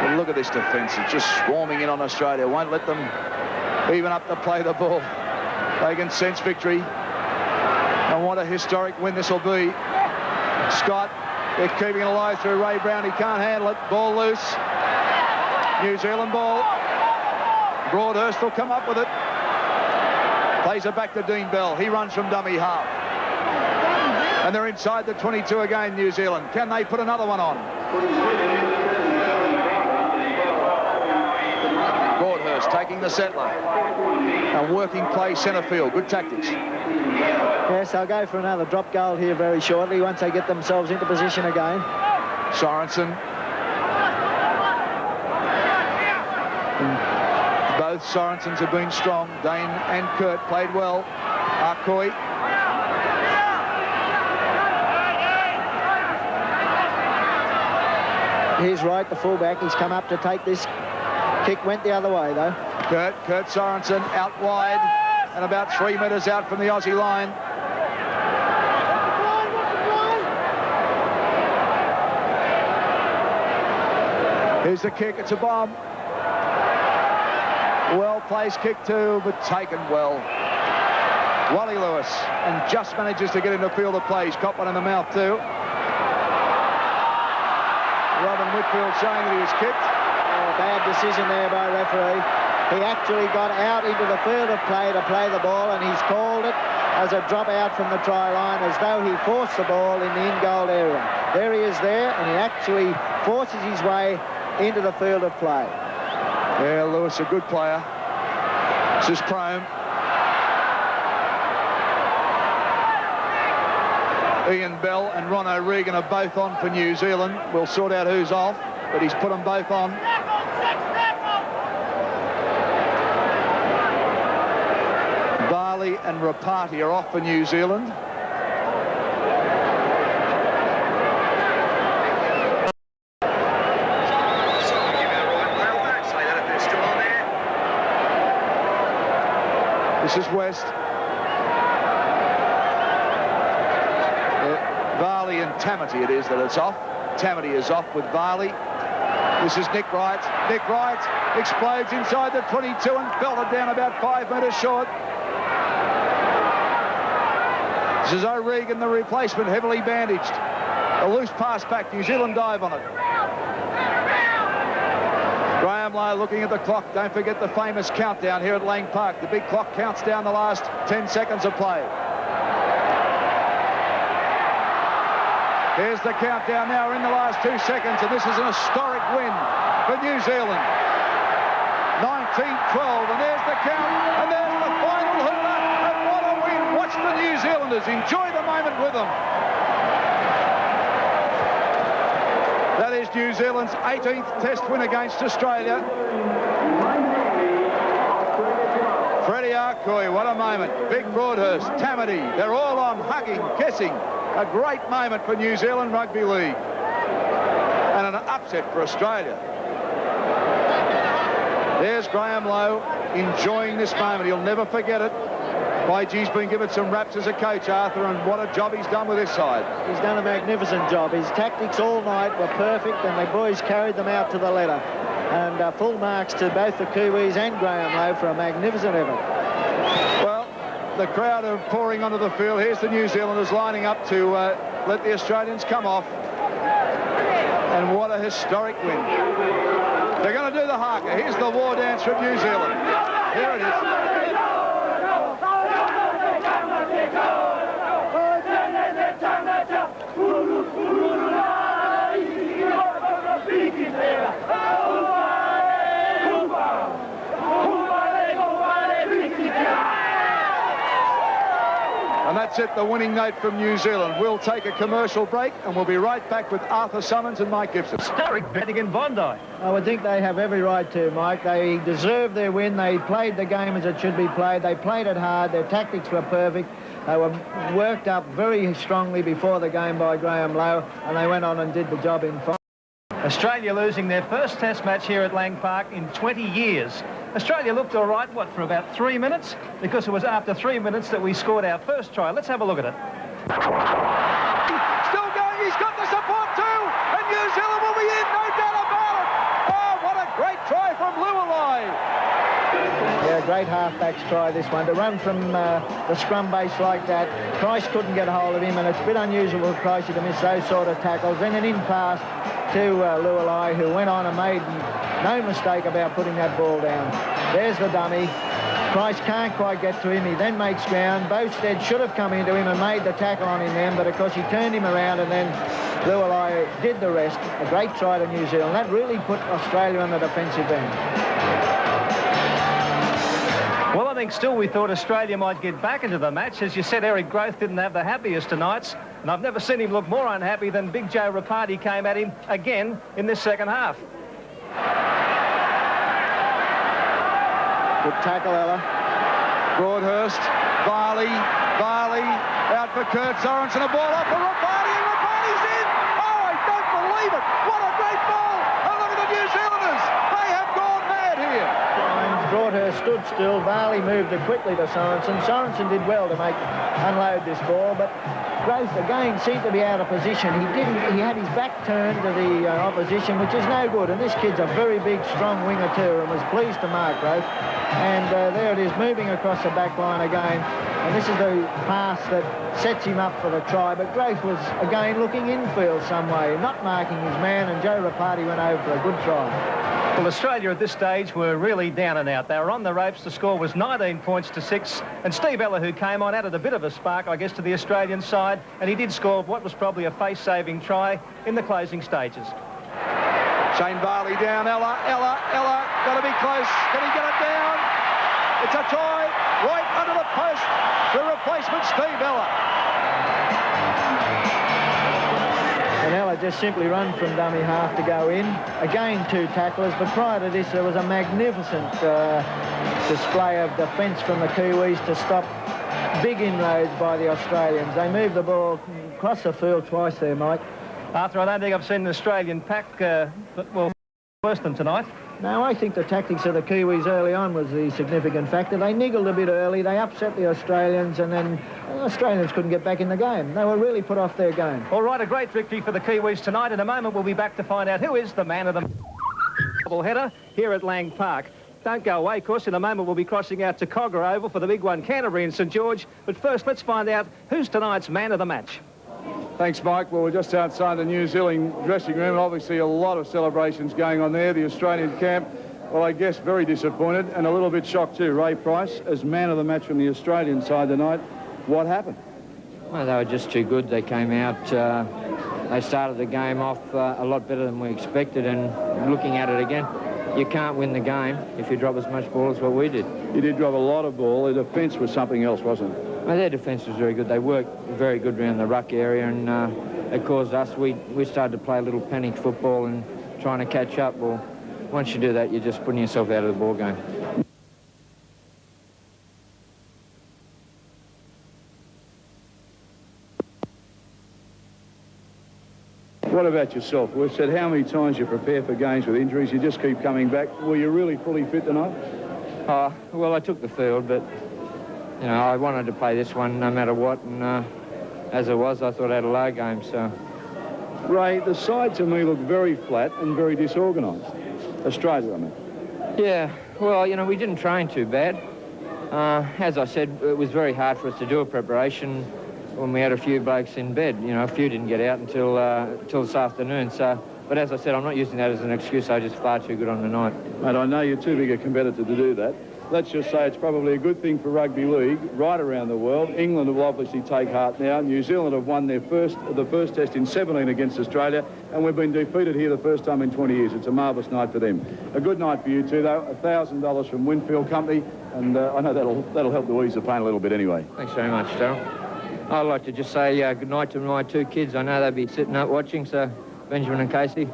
But look at this defence. It's just swarming in on Australia. Won't let them even up to play the ball. They can sense victory. And what a historic win this will be. Scott, they're keeping it alive through Ray Brown. He can't handle it. Ball loose. New Zealand ball. Broadhurst will come up with it. Plays it back to Dean Bell. He runs from dummy half. And they're inside the 22 again, New Zealand. Can they put another one on? Broadhurst taking the settler. And working play centre field. Good tactics. Yes, they'll go for another drop goal here very shortly once they get themselves into position again. Sorensen. Both Sorensens have been strong. Dane and Kurt played well. Arcoy. Here's Wright, the fullback. He's come up to take this. Kick went the other way, though. Kurt Sorensen out wide and about 3 metres out from the Aussie line. Here's the kick. It's a bomb. Well-placed kick too, but taken well. Wally Lewis, and just manages to get into field of play. He's caught one in the mouth too. Robin Whitfield saying that he was kicked. Bad decision there by referee. He actually got out into the field of play to play the ball, and he's called it as a drop out from the try line, as though he forced the ball in the in-goal area. There he is there, and he actually forces his way into the field of play. Yeah, Lewis, a good player. This is Prome. Ian Bell and Ron O'Regan are both on for New Zealand. We'll sort out who's off, but he's put them both on. Barley and Rapati are off for New Zealand. This is West. Varley and Tamati it is that it's off. Tamati is off with Varley. This is Nick Wright. Nick Wright explodes inside the 22 and belted down about 5 metres short. This is O'Regan, the replacement, heavily bandaged. A loose pass back. New Zealand dive on it. Graham Lowe looking at the clock. Don't forget the famous countdown here at Lang Park. The big clock counts down the last 10 seconds of play. Here's the countdown now. We're in the last 2 seconds, and this is an historic win for New Zealand. 19-12, and there's the count, and there's the final hooter, and what a win. Watch the New Zealanders enjoy the moment with them. That is New Zealand's 18th Test win against Australia. Freddie Arcoy, what a moment. Big Broadhurst, Tamati, they're all on, hugging, kissing. A great moment for New Zealand Rugby League. And an upset for Australia. There's Graham Lowe enjoying this moment. He'll never forget it. YG's been given some raps as a coach, Arthur, and what a job he's done with this side. He's done a magnificent job. His tactics all night were perfect, and the boys carried them out to the letter. And full marks to both the Kiwis and Graham Lowe for a magnificent effort. Well, the crowd are pouring onto the field. Here's the New Zealanders lining up to let the Australians come off. And what a historic win. They're going to do the haka. Here's the war dance from New Zealand. Here it is. That's it, the winning note from New Zealand. We'll take a commercial break and we'll be right back with Arthur Summons and Mike Gibson. Historic betting in Bondi. I would think they have every right to, Mike. They deserved their win. They played the game as it should be played. They played it hard. Their tactics were perfect. They were worked up very strongly before the game by Graham Lowe, and they went on and did the job in fine. Australia losing their first test match here at Lang Park in 20 years. Australia looked all right, what, for about 3 minutes? Because it was after 3 minutes that we scored our first try. Let's have a look at it. Still going, he's got the support too, and New Zealand will be in, no doubt about it. Oh, what a great try from Lualai. Yeah, great half-back's try, this one. To run from the scrum base like that, Price couldn't get a hold of him, and it's a bit unusual for Pricey to miss those sort of tackles. Then an in-pass to Lualai, who went on and made no mistake about putting that ball down. There's the dummy. Price can't quite get to him. He then makes ground. Bowstead should have come into him and made the tackle on him then, but of course he turned him around and then Lualai did the rest. A great try to New Zealand. That really put Australia on the defensive end. Well, I think still we thought Australia might get back into the match. As you said, Eric Groth didn't have the happiest of nights, and I've never seen him look more unhappy than Big Joe Rapati came at him again in this second half. Good tackle, Ella. Broadhurst, Varley out for Kurt Sorensen, a ball off for Rapati, and Rapati's in! Oh, I don't believe it! What a great ball! And look at the New Zealanders! They have gone mad here! Broadhurst stood still. Varley moved it quickly to Sorensen. Sorensen did well to unload this ball, but Groth again seemed to be out of position. He had his back turned to the opposition, which is no good. And this kid's a very big, strong winger too, and was pleased to mark Groth. And there it is, moving across the back line again. And this is the pass that sets him up for the try. But Groth was again looking infield some way, not marking his man, and Joe Rapati went over for a good try. Well, Australia at this stage were really down and out. They were on the ropes. The score was 19 points to 6. And Steve Ella, who came on, added a bit of a spark, I guess, to the Australian side. And he did score what was probably a face-saving try in the closing stages. Shane Varley down, Ella, got to be close. Can he get it down? It's a try, right under the post. The replacement, Steve Ella. And Ella just simply run from dummy half to go in. Again, 2 tacklers, but prior to this, there was a magnificent display of defence from the Kiwis to stop big inroads by the Australians. They moved the ball across the field twice there, Mike. Arthur, I don't think I've seen an Australian pack, well, worse than tonight. No, I think the tactics of the Kiwis early on was the significant factor. They niggled a bit early, they upset the Australians, and then the Australians couldn't get back in the game. They were really put off their game. All right, a great victory for the Kiwis tonight. In a moment, we'll be back to find out who is the man of the doubleheader here at Lang Park. Don't go away, of course. In a moment, we'll be crossing out to Cogra Oval for the big one, Canterbury and St George. But first, let's find out who's tonight's man of the match. Thanks, Mike. Well, we're just outside the New Zealand dressing room, and obviously a lot of celebrations going on there. The Australian camp, well, I guess very disappointed and a little bit shocked too. Ray Price, as man of the match from the Australian side tonight. What happened? Well, they were just too good. They came out, they started the game off a lot better than we expected, and looking at it again, you can't win the game if you drop as much ball as what we did. You did drop a lot of ball. The defence was something else, wasn't it? Well, their defence was very good. They worked very good around the ruck area, and it caused us, we started to play a little panic football and trying to catch up. Well, once you do that, you're just putting yourself out of the ball game. What about yourself? We've said how many times you prepare for games with injuries. You just keep coming back. Were you really fully fit tonight? Well, I took the field, but, you know, I wanted to play this one no matter what, and as it was, I thought I had a low game, so... Ray, the side to me looked very flat and very disorganised. Australia, I mean. Yeah, well, you know, we didn't train too bad. As I said, it was very hard for us to do a preparation when we had a few blokes in bed. You know, a few didn't get out until this afternoon. So, but as I said, I'm not using that as an excuse. I was just far too good on the night. Mate, I know you're too big a competitor to do that. Let's just say it's probably a good thing for rugby league right around the world. England will obviously take heart now. New Zealand have won the first test in 17 against Australia, and we've been defeated here the first time in 20 years. It's a marvellous night for them. A good night for you two, though. $1,000 from Winfield Company, and I know that'll help to ease the pain a little bit anyway. Thanks very much, Darryl. I'd like to just say good night to my two kids. I know they'll be sitting up watching, so Benjamin and Casey,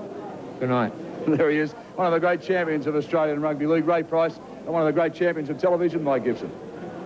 good night. There he is, one of the great champions of Australian Rugby League, Ray Price, and one of the great champions of television, Mike Gibson.